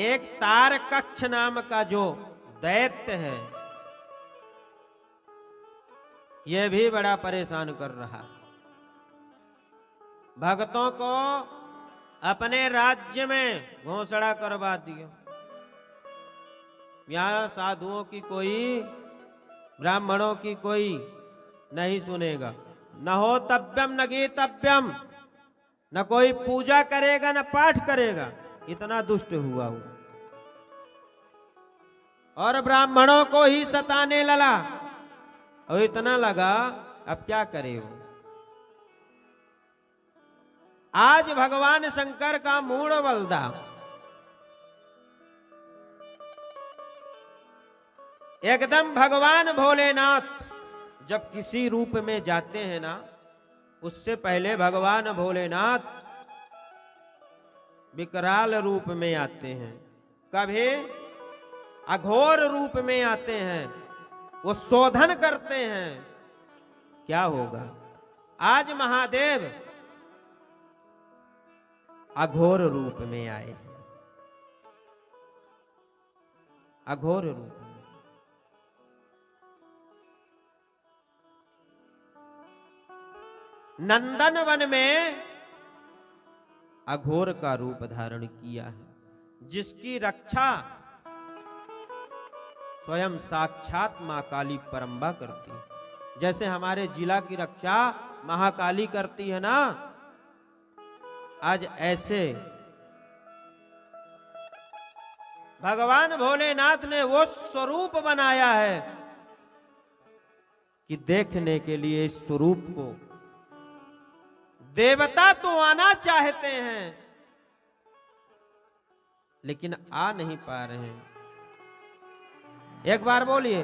एक तारकक्ष नाम का जो दैत्य है, यह भी बड़ा परेशान कर रहा। भक्तों को अपने राज्य में घोषणा करवा दिया। यहां साधुओं की कोई, ब्राह्मणों की कोई नहीं सुनेगा। न हो तव्यम न गीतव्यम, न कोई पूजा करेगा न पाठ करेगा। इतना दुष्ट हुआ वो, और ब्राह्मणों को ही सताने लगा। और इतना लगा अब क्या करे वो। आज भगवान शंकर का मूड बलदा। एकदम भगवान भोलेनाथ जब किसी रूप में जाते हैं ना, उससे पहले भगवान भोलेनाथ विकराल रूप में आते हैं, कभी अघोर रूप में आते हैं। वो शोधन करते हैं। क्या होगा आज महादेव अघोर रूप में आए हैं, अघोर रूप में। नंदन वन में अघोर का रूप धारण किया है, जिसकी रक्षा स्वयं साक्षात मां काली परंबा करती है। जैसे हमारे जिला की रक्षा महाकाली करती है ना, आज ऐसे भगवान भोलेनाथ ने वो स्वरूप बनाया है कि देखने के लिए इस स्वरूप को देवता तो आना चाहते हैं, लेकिन आ नहीं पा रहे हैं। एक बार बोलिए,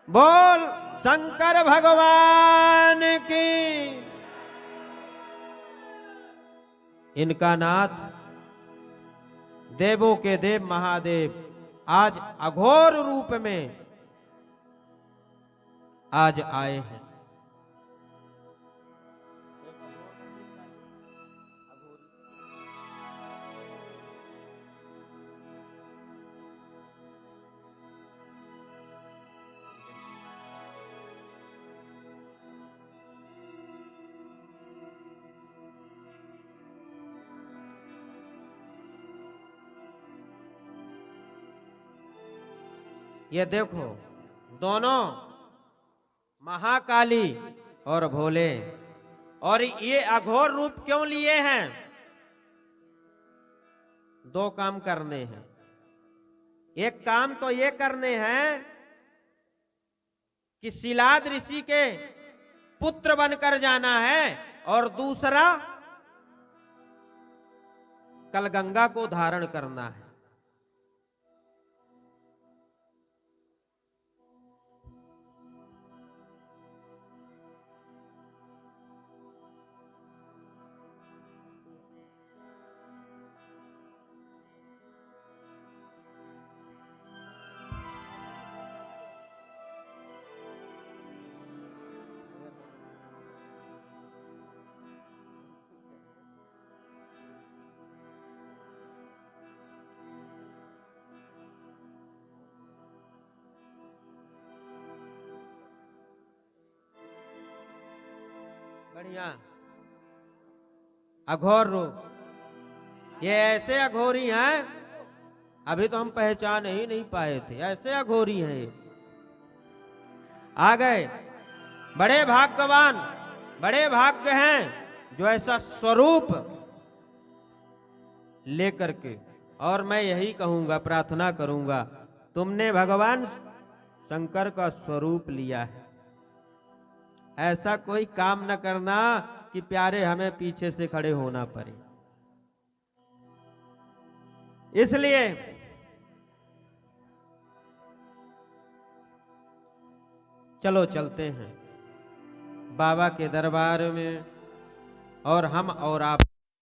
बोल शंकर भगवान की। इनका नाथ देवों के देव महादेव आज अघोर रूप में आज आए हैं। ये देखो दोनों महाकाली और भोले, और ये अघोर रूप क्यों लिए हैं? दो काम करने हैं। एक काम तो ये करने हैं कि शिलाद ऋषि के पुत्र बनकर जाना है, और दूसरा कल गंगा को धारण करना है। बढ़िया अघोर रूप। ये ऐसे अघोरी हैं, अभी तो हम पहचान ही नहीं पाए थे, ऐसे अघोरी हैं ये। आ गए, बड़े भाग्यवान, बड़े भाग्य हैं जो ऐसा स्वरूप लेकर के। और मैं यही कहूंगा, प्रार्थना करूंगा, तुमने भगवान शंकर का स्वरूप लिया है, ऐसा कोई काम न करना कि प्यारे हमें पीछे से खड़े होना पड़े। इसलिए चलो चलते हैं बाबा के दरबार में, और हम और आप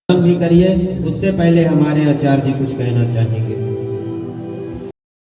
भी करिए। उससे पहले हमारे आचार्य जी कुछ कहना चाहेंगे।